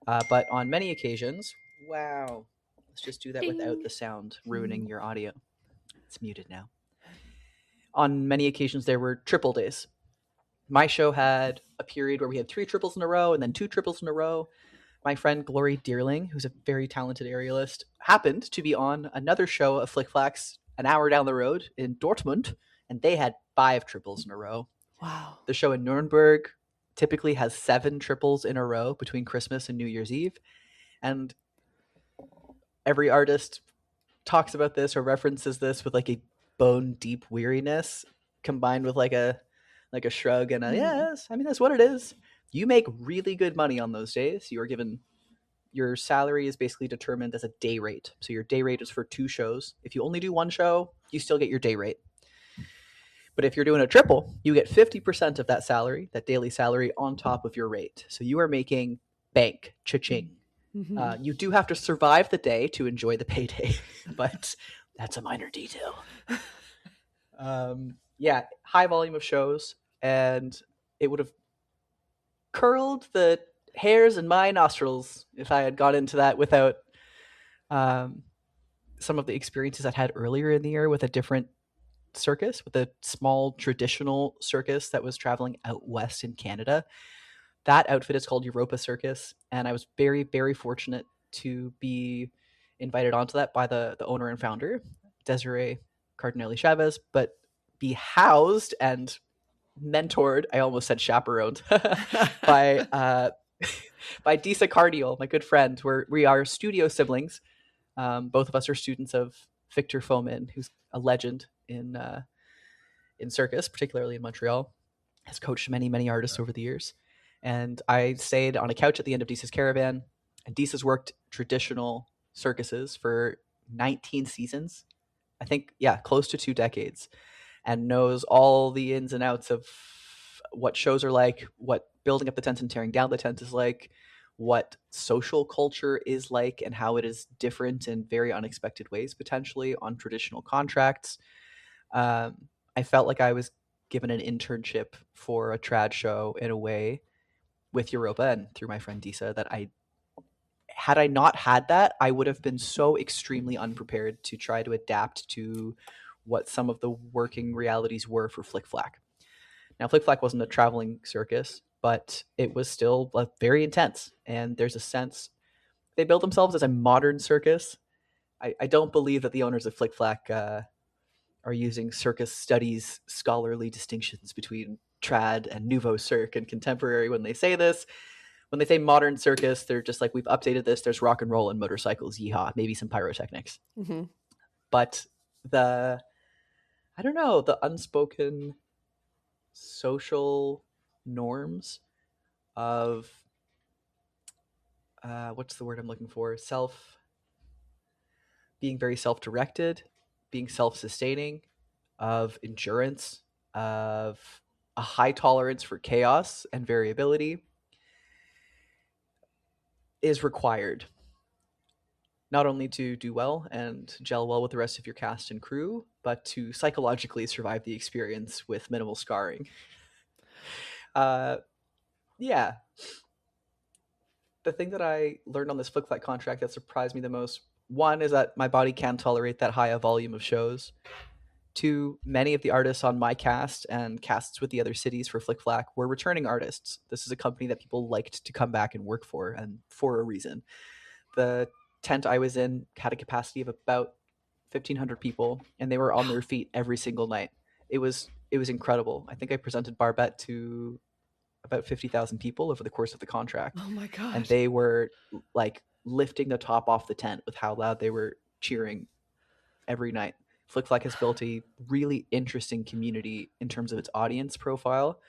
But on many occasions, wow, let's just do that without the sound ruining your audio. It's muted now. On many occasions, there were triple days. My show had a period where we had 3 triples in a row and then 2 triples in a row. My friend Glory Dearling, who's a very talented aerialist, happened to be on another show of Flic Flac's an hour down the road in Dortmund, and they had 5 triples in a row. Wow. The show in Nuremberg typically has 7 triples in a row between Christmas and New Year's Eve. And every artist talks about this or references this with like a bone deep weariness combined with like a shrug and a Mhm. yes, I mean that's what it is. You make really good money on those days. You are given your salary is basically determined as a day rate. So your day rate is for 2 shows. If you only do 1 show, you still get your day rate. But if you're doing a triple, you get 50% of that salary, that daily salary, on top of your rate. So you are making bank, cha-ching. Mm-hmm. You do have to survive the day to enjoy the payday, but that's a minor detail. Yeah, high volume of shows, and it would have curled the hairs in my nostrils if I had gone into that without some of the experiences I'd had earlier in the year with a different circus, with a small traditional circus that was traveling out west in Canada. That outfit is called Europa Circus, and I was very, very fortunate to be invited onto that by the owner and founder, Desiree Cardinelli Chavez, but be housed and mentored, I almost said chaperoned, by by Disa Cardiel, my good friend. We are studio siblings. Both of us are students of Victor Fomin, who's a legend in circus, particularly in Montreal. Has coached many, many artists over the years. And I stayed on a couch at the end of Disa's caravan. And Disa's worked traditional circuses for 19 seasons. I think, yeah, close to 2 decades. And knows all the ins and outs of what shows are like, what building up the tent and tearing down the tent is like, what social culture is like, and how it is different in very unexpected ways, potentially, on traditional contracts. I felt like I was given an internship for a trad show in a way with Europa and through my friend Disa that had I not had that, I would have been so extremely unprepared to try to adapt to what some of the working realities were for Flic Flac. Now, Flic Flac wasn't a traveling circus, but it was still very intense. And there's a sense they build themselves as a modern circus. I don't believe that the owners of Flic Flac are using circus studies scholarly distinctions between trad and nouveau cirque and contemporary when they say this. When they say modern circus, they're just like, we've updated this. There's rock and roll and motorcycles, yeehaw, maybe some pyrotechnics. Mm-hmm. But the unspoken social norms of what's the word I'm looking for? Being very self-directed, being self-sustaining, of endurance, of a high tolerance for chaos and variability is required. Not only to do well and gel well with the rest of your cast and crew, but to psychologically survive the experience with minimal scarring. Yeah. The thing that I learned on this Flic Flac contract that surprised me the most, one, is that my body can tolerate that high a volume of shows. 2, many of the artists on my cast and casts with the other cities for Flic Flac were returning artists. This is a company that people liked to come back and work for, and for a reason. The tent I was in had a capacity of about 1,500 people, and they were on their feet every single night. It was incredible. I think I presented Barbette to about 50,000 people over the course of the contract. Oh my gosh. And they were like lifting the top off the tent with how loud they were cheering every night. Flic Flac has built a really interesting community in terms of its audience profile.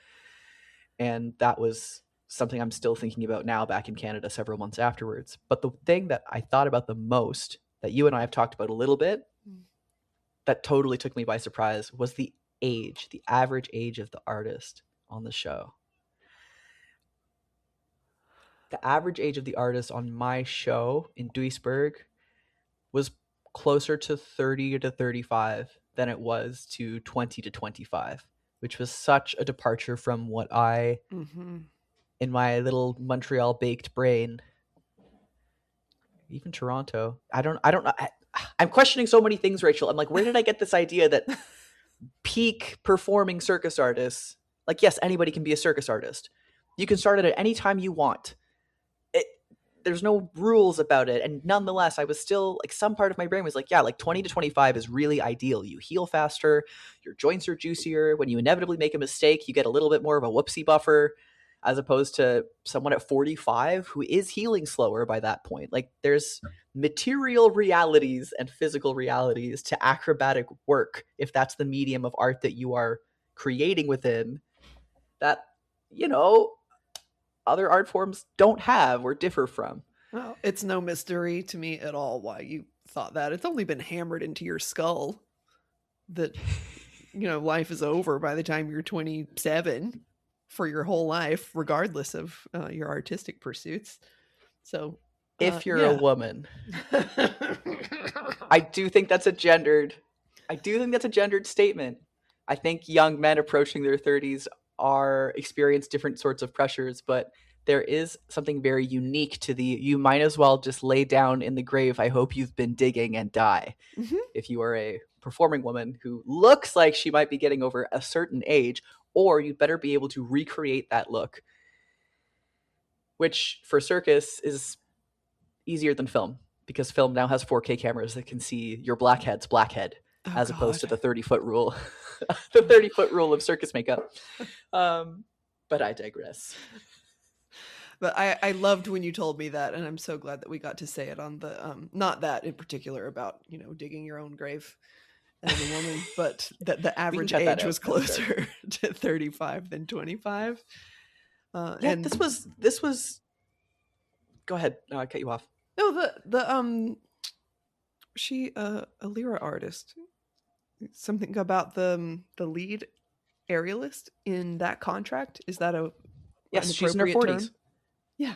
And that was something I'm still thinking about now back in Canada several months afterwards. But the thing that I thought about the most, that you and I have talked about a little bit, that totally took me by surprise, was the average age of the artist on the show. The average age of the artist on my show in Duisburg was closer to 30 to 35 than it was to 20 to 25, which was such a departure from what I, in my little Montreal baked brain, even Toronto, I don't know. I'm questioning so many things, Rachel. I'm like, where did I get this idea that peak performing circus artists, like, yes, anybody can be a circus artist. You can start it at any time you want. There's no rules about it. And nonetheless, I was still like, some part of my brain was like, yeah, like 20 to 25 is really ideal. You heal faster. Your joints are juicier. When you inevitably make a mistake, you get a little bit more of a whoopsie buffer. as opposed to someone at 45 who is healing slower by that point. Like, there's material realities and physical realities to acrobatic work, if that's the medium of art that you are creating within, that, you know, other art forms don't have or differ from. Well, it's no mystery to me at all why you thought that. It's only been hammered into your skull that, you know, life is over by the time you're 27 for your whole life, regardless of your artistic pursuits. So, if you're a woman, I do think that's a gendered statement. I think young men approaching their 30s experience different sorts of pressures, but there is something very unique to you might as well just lay down in the grave, I hope you've been digging, and die. Mm-hmm. If you are a performing woman who looks like she might be getting over a certain age, or you better be able to recreate that look, which for circus is easier than film, because film now has 4K cameras that can see your blackhead's blackhead, as opposed to the 30-foot rule. The 30-foot rule of circus makeup. But I digress. But I loved when you told me that, and I'm so glad that we got to say it on the not that in particular about, you know, digging your own grave as a woman, but that the average age was closer to 35 than 25. And this was. Go ahead. No, I cut you off. No, she a lyra artist. Something about the lead aerialist in that contract. Is that yes? She's in her 40s. Term? Yeah.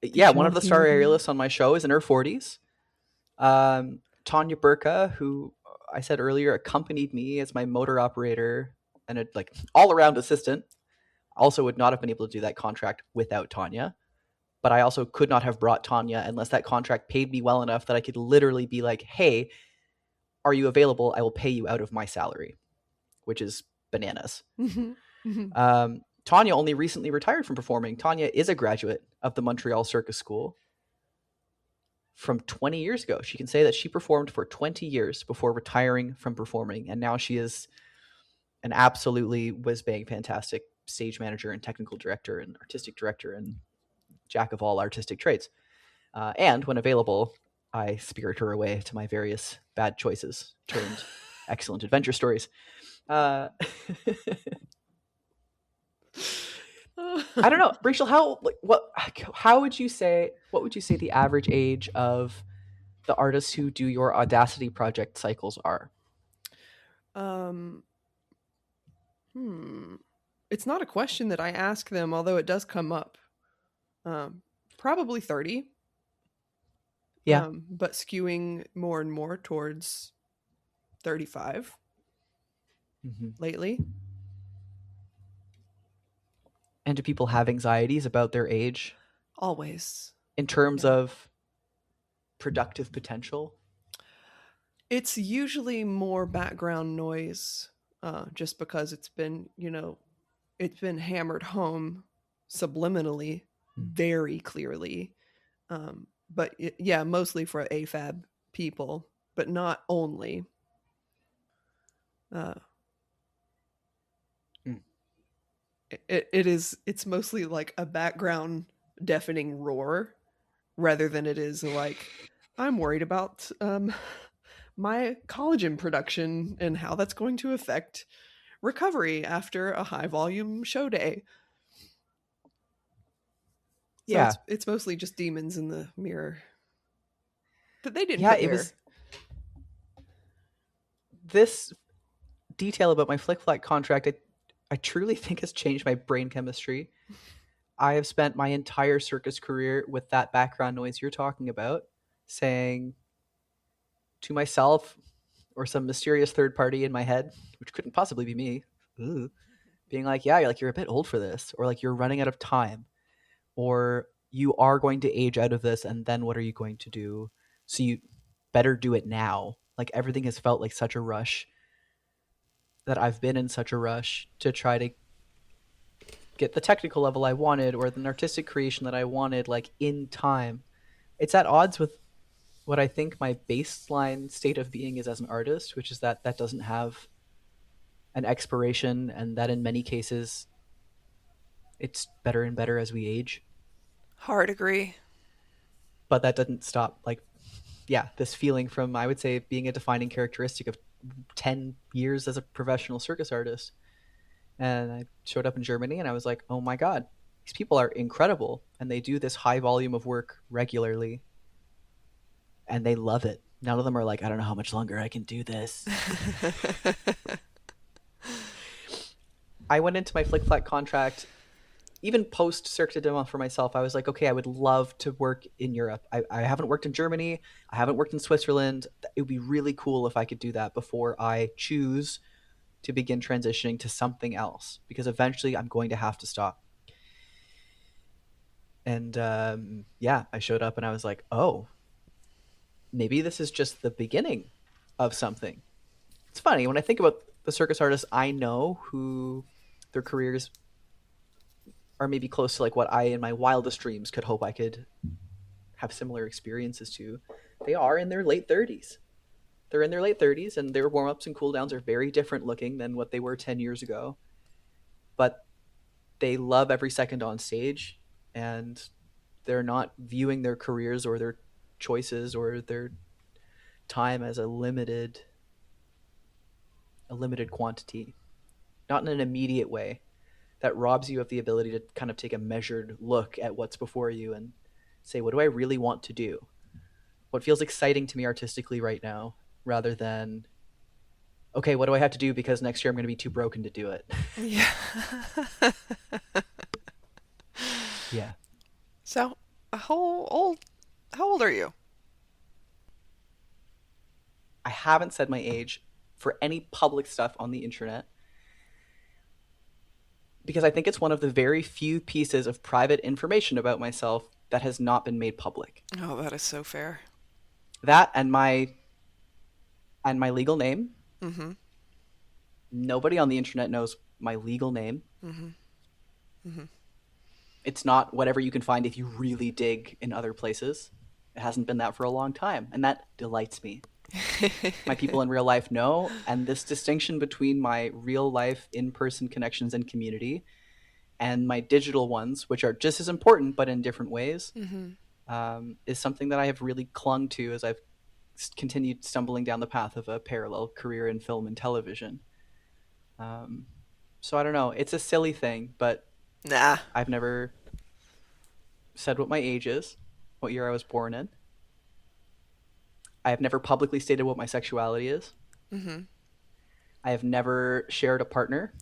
Yeah, one of the star aerialists on my show is in her 40s. Tanya Burka, who I said earlier accompanied me as my motor operator and a like all-around assistant, also would not have been able to do that contract without Tanya. But I also could not have brought Tanya unless that contract paid me well enough that I could literally be like, hey, are you available? I will pay you out of my salary, which is bananas. Mm-hmm. Mm-hmm. Tanya only recently retired from performing. Tanya is a graduate of the Montreal Circus School from 20 years ago. She can say that she performed for 20 years before retiring from performing. And now she is an absolutely whiz-bang fantastic stage manager and technical director and artistic director and jack of all artistic trades. And when available, I spirit her away to my various bad choices turned excellent adventure stories. I don't know, Rachel, what would you say the average age of the artists who do your Audacity project cycles are? It's not a question that I ask them, although it does come up. Probably 30. Yeah. But skewing more and more towards 35 lately. And do people have anxieties about their age? Always. In terms of productive potential? It's usually more background noise, just because it's been, you know, it's been hammered home subliminally, very clearly. But yeah, mostly for AFAB people, but not only. It's mostly like a background deafening roar rather than it is like, I'm worried about my collagen production and how that's going to affect recovery after a high volume show day. So yeah, it's mostly just demons in the mirror that they didn't put there. This detail about my Flic Flac contract, I truly think has changed my brain chemistry. I have spent my entire circus career with that background noise you're talking about, saying to myself or some mysterious third party in my head, which couldn't possibly be me, being like, yeah, you're a bit old for this, or like you're running out of time, or you are going to age out of this, and then what are you going to do? So you better do it now. Like, everything has felt like such a rush, that I've been in such a rush to try to get the technical level I wanted or the artistic creation that I wanted, like, in time. It's at odds with what I think my baseline state of being is as an artist, which is that doesn't have an expiration, and that in many cases It's better and better as we age. Hard agree. But that doesn't stop, like, yeah, this feeling from, I would say, being a defining characteristic of 10 years as a professional circus artist. And I showed up in Germany and I was like, oh my God, these people are incredible. And they do this high volume of work regularly. And they love it. None of them are like, I don't know how much longer I can do this. I went into my Flic Flac contract, even post Cirque du Soleil for myself. I was like, okay, I would love to work in Europe. I haven't worked in Germany. I haven't worked in Switzerland. It would be really cool if I could do that before I choose to begin transitioning to something else, because eventually I'm going to have to stop. And yeah, I showed up and I was like, oh, maybe this is just the beginning of something. It's funny, when I think about the circus artists I know who their careers are maybe close to like what I in my wildest dreams could hope I could have similar experiences to, they are in their late 30s. They're in their late 30s and their warm-ups and cool-downs are very different looking than what they were 10 years ago. But they love every second on stage, and they're not viewing their careers or their choices or their time as a limited quantity, not in an immediate way that robs you of the ability to kind of take a measured look at what's before you and say, what do I really want to do? What feels exciting to me artistically right now, rather than, okay, what do I have to do because next year I'm going to be too broken to do it? Yeah. Yeah. So, how old are you? I haven't said my age for any public stuff on the internet, because I think it's one of the very few pieces of private information about myself that has not been made public. Oh, that is so fair. That and my legal name. Mm-hmm. Nobody on the internet knows my legal name. Mm-hmm. Mm-hmm. It's not whatever you can find if you really dig in other places. It hasn't been that for a long time, and that delights me. My people in real life know, and this distinction between my real life in-person connections and community and my digital ones, which are just as important but in different ways, is something that I have really clung to as I've continued stumbling down the path of a parallel career in film and television. So I don't know. It's a silly thing, but Nah. I've never said what my age is, what year I was born in. I have never publicly stated what my sexuality is. Mm-hmm. I have never shared a partner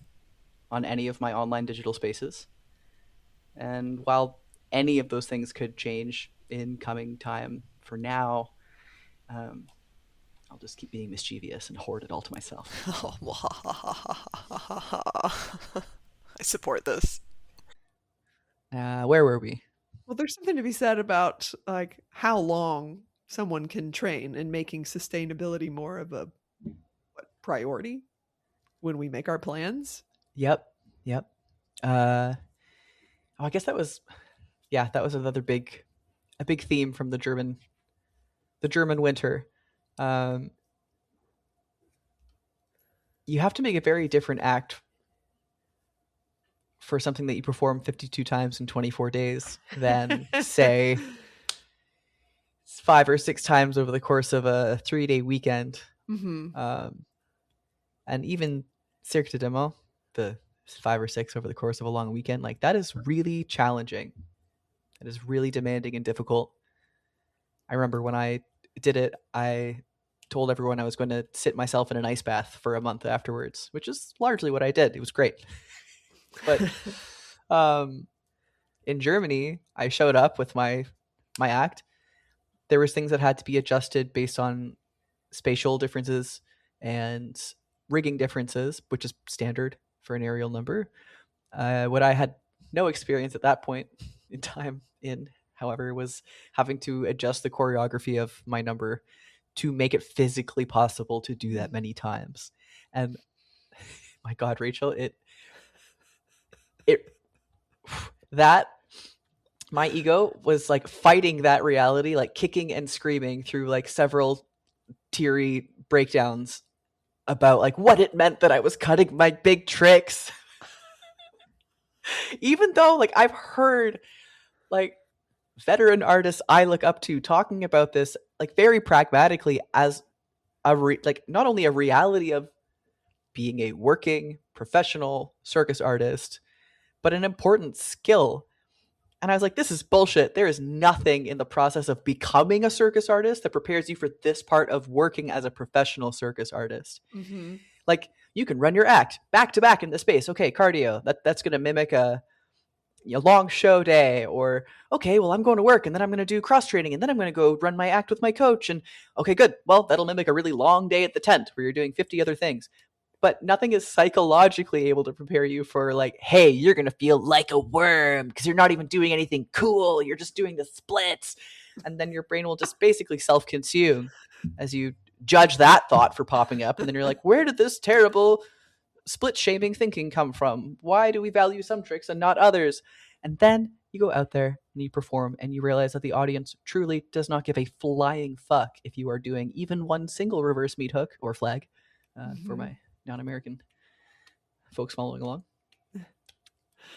on any of my online digital spaces. And while any of those things could change in coming time, for now, I'll just keep being mischievous and hoard it all to myself. I support this. Where were we? Well, there's something to be said about like how long someone can train and making sustainability more of a priority when we make our plans. Yep. I guess that was another big theme from the German winter. You have to make a very different act for something that you perform 52 times in 24 days than say 5 or 6 times over the course of a 3-day weekend. Mm-hmm. And even Cirque du Soleil, the 5 or 6 over the course of a long weekend, like that is really challenging. It is really demanding and difficult. I remember when I did it, I told everyone I was going to sit myself in an ice bath for a month afterwards, which is largely what I did. It was great. But in Germany, I showed up with my act. There was things that had to be adjusted based on spatial differences and rigging differences, which is standard for an aerial number. What I had no experience at that point in time in, however, was having to adjust the choreography of my number to make it physically possible to do that many times. And my God, Rachel, that my ego was like fighting that reality, like kicking and screaming through like several teary breakdowns about like what it meant that I was cutting my big tricks. Even though like I've heard like veteran artists I look up to talking about this like very pragmatically as like not only a reality of being a working professional circus artist, but an important skill. And I was like, this is bullshit. There is nothing in the process of becoming a circus artist that prepares you for this part of working as a professional circus artist. Mm-hmm. Like, you can run your act back to back in the space. Okay, cardio. That's going to mimic a long show day. Or, okay, well, I'm going to work and then I'm going to do cross training and then I'm going to go run my act with my coach. And okay, good. Well, that'll mimic a really long day at the tent where you're doing 50 other things. But nothing is psychologically able to prepare you for like, hey, you're going to feel like a worm because you're not even doing anything cool. You're just doing the splits. And then your brain will just basically self-consume as you judge that thought for popping up. And then you're like, where did this terrible split shaming thinking come from? Why do we value some tricks and not others? And then you go out there and you perform and you realize that the audience truly does not give a flying fuck if you are doing even one single reverse meat hook or flag for my non-American folks following along.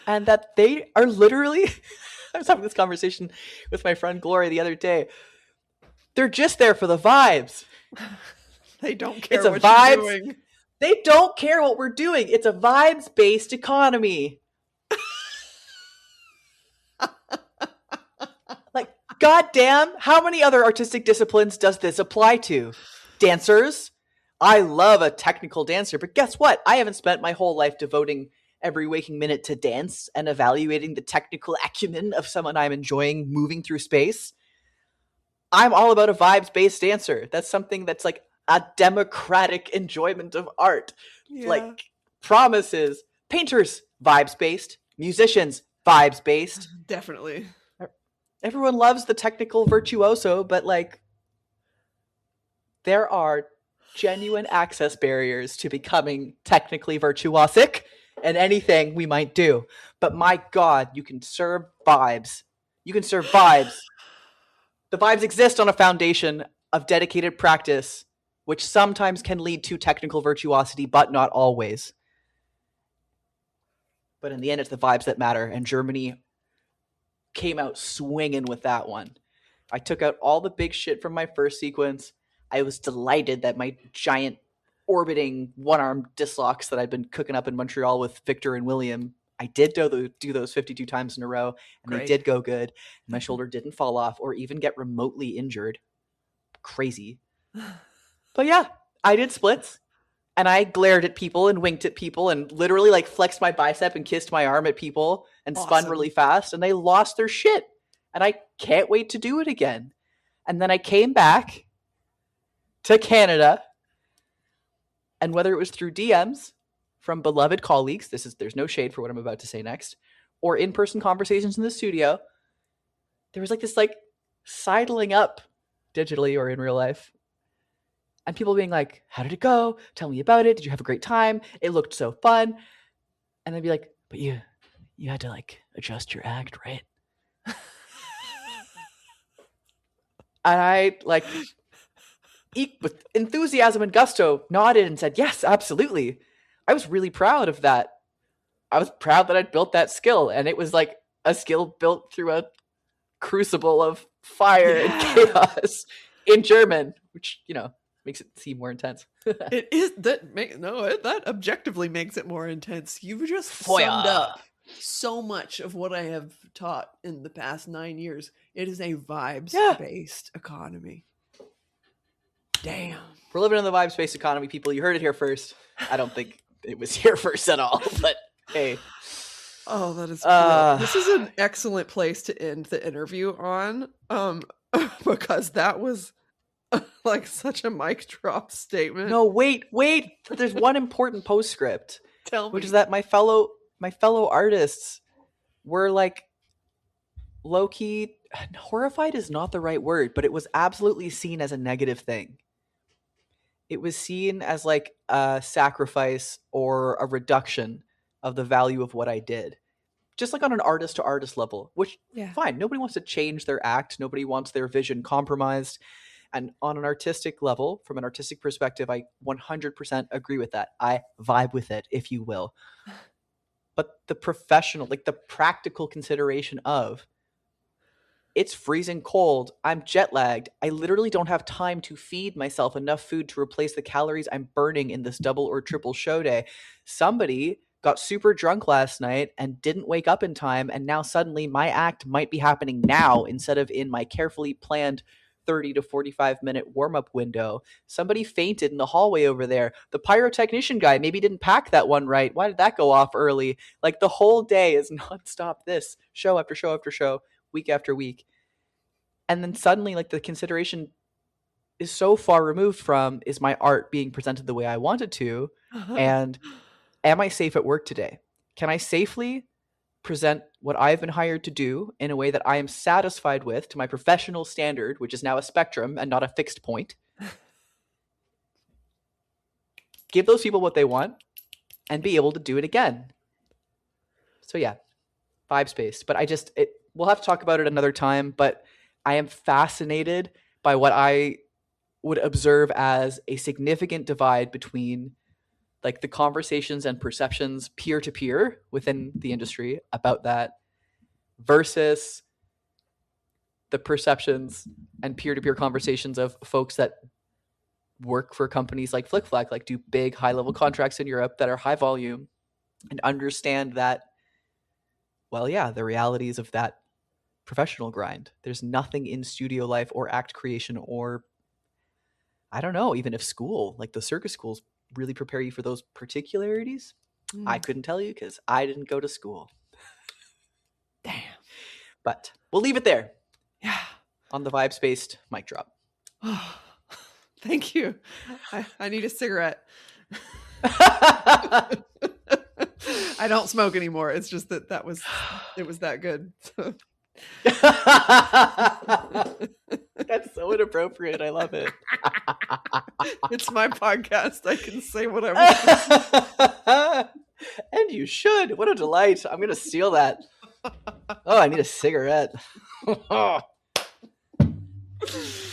And that they are literally I was having this conversation with my friend Gloria the other day. They're just there for the vibes. They don't care what you're doing. They don't care what we're doing. It's a vibes-based economy. Like, goddamn, how many other artistic disciplines does this apply to? Dancers? I love a technical dancer, but guess what? I haven't spent my whole life devoting every waking minute to dance and evaluating the technical acumen of someone I'm enjoying moving through space. I'm all about a vibes-based dancer. That's something that's like a democratic enjoyment of art. Yeah. Like promises. Painters, vibes-based. Musicians, vibes-based. Definitely. Everyone loves the technical virtuoso, but like there are genuine access barriers to becoming technically virtuosic in anything we might do. But my God, you can serve vibes. You can serve vibes. The vibes exist on a foundation of dedicated practice, which sometimes can lead to technical virtuosity, but not always. But in the end, it's the vibes that matter, and Germany came out swinging with that one. I took out all the big shit from my first sequence. I was delighted that my giant orbiting one-arm dislocks that I'd been cooking up in Montreal with Victor and William, I did do those 52 times in a row, and Great. They did go good. And my shoulder didn't fall off or even get remotely injured. Crazy. But yeah, I did splits, and I glared at people and winked at people and literally like flexed my bicep and kissed my arm at people and spun really fast, and they lost their shit. And I can't wait to do it again. And then I came back to Canada, and whether it was through DMs from beloved colleagues, there's no shade for what I'm about to say next, or in-person conversations in the studio, there was like this like sidling up digitally or in real life, and people being like, how did it go? Tell me about it. Did you have a great time? It looked so fun. And they'd be like, but you had to like adjust your act, right? And I like with enthusiasm and gusto nodded and said, yes, absolutely. I was really proud of that. I was proud that I'd built that skill, and it was like a skill built through a crucible of fire and chaos in German, which, makes it seem more intense. It is that objectively makes it more intense. You've just summed up so much of what I have taught in the past 9 years. It is a vibes-based economy. Damn. We're living in the vibes-based economy, people. You heard it here first. I don't think it was here first at all, but hey. Oh, that is cool. This is an excellent place to end the interview on, because that was like such a mic drop statement. No, wait. There's one important postscript. Tell me. Which is that my fellow artists were like low-key, horrified is not the right word, but it was absolutely seen as a negative thing. It was seen as like a sacrifice or a reduction of the value of what I did. Just like on an artist to artist level, which fine. Nobody wants to change their act. Nobody wants their vision compromised. And on an artistic level, from an artistic perspective, I 100% agree with that. I vibe with it, if you will. but the professional, like the practical consideration of it's freezing cold. I'm jet lagged. I literally don't have time to feed myself enough food to replace the calories I'm burning in this double or triple show day. Somebody got super drunk last night and didn't wake up in time, and now suddenly my act might be happening now instead of in my carefully planned 30 to 45-minute warm-up window. Somebody fainted in the hallway over there. The pyrotechnician guy maybe didn't pack that one right. Why did that go off early? Like, the whole day is nonstop this, show after show after show, week after week. And then suddenly, like, the consideration is so far removed from, is my art being presented the way I want it to? And am I safe at work today? Can I safely present what I've been hired to do in a way that I am satisfied with to my professional standard, which is now a spectrum and not a fixed point? Give those people what they want and be able to do it again. So yeah, vibes-based. But we'll have to talk about it another time, but I am fascinated by what I would observe as a significant divide between like the conversations and perceptions peer to peer within the industry about that versus the perceptions and peer to peer conversations of folks that work for companies like Flic Flac, like do big high level contracts in Europe that are high volume and understand that, well, yeah, the realities of that professional grind. There's nothing in studio life or act creation or, I don't know, even if school, like the circus schools really prepare you for those particularities. I couldn't tell you because I didn't go to school. Damn. But we'll leave it there. Yeah. On the vibes-based mic drop. Thank you. I need a cigarette. I don't smoke anymore. It's just that it was that good. So. That's so inappropriate. I love it. It's my podcast. I can say what I want. And you should. What a delight. I'm going to steal that. Oh, I need a cigarette. Oh,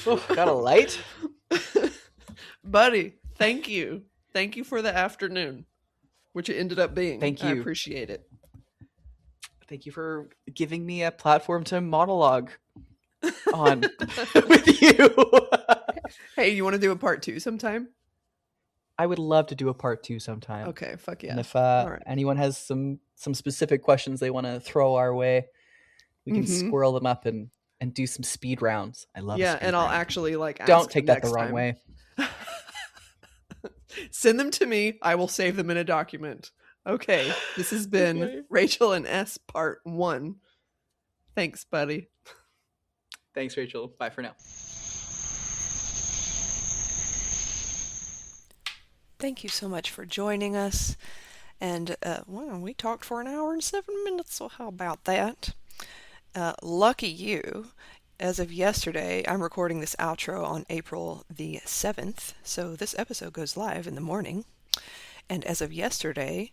got a light? Buddy, thank you. Thank you for the afternoon, which it ended up being. Thank you. I appreciate it. Thank you for giving me a platform to monologue on with you. Hey, you want to do a part 2 sometime? I would love to do a part 2 sometime. Okay, fuck yeah. And if right. anyone has some specific questions they want to throw our way, we can squirrel them up and do some speed rounds. I love and I'll actually like ask don't take that the wrong time. way. Send them to me. I will save them in a document. Okay, this has been Rachel and Ess part 1. Thanks, buddy. Thanks, Rachel. Bye for now. Thank you so much for joining us. And we talked for an hour and 7 minutes, so how about that? Lucky you. As of yesterday, I'm recording this outro on April the 7th, so this episode goes live in the morning. And as of yesterday,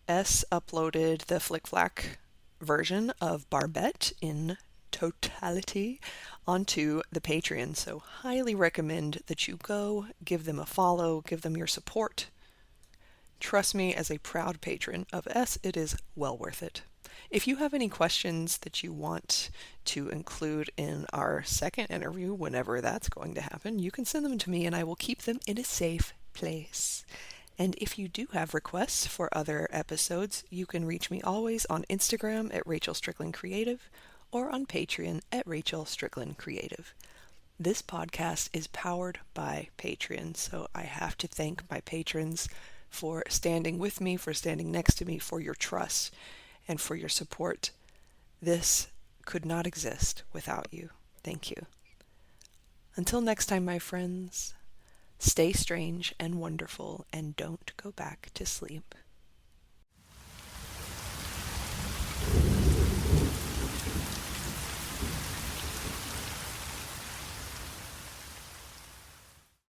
Ess uploaded the Flic Flac version of Barbette in totality onto the Patreon, so highly recommend that you go, give them a follow, give them your support. Trust me, as a proud patron of Ess, it is well worth it. If you have any questions that you want to include in our second interview, whenever that's going to happen, you can send them to me and I will keep them in a safe place. And if you do have requests for other episodes, you can reach me always on Instagram at Rachel Strickland Creative or on Patreon at Rachel Strickland Creative. This podcast is powered by Patreon, so I have to thank my patrons for standing with me, for standing next to me, for your trust, and for your support. This could not exist without you. Thank you. Until next time, my friends, stay strange and wonderful, and don't go back to sleep.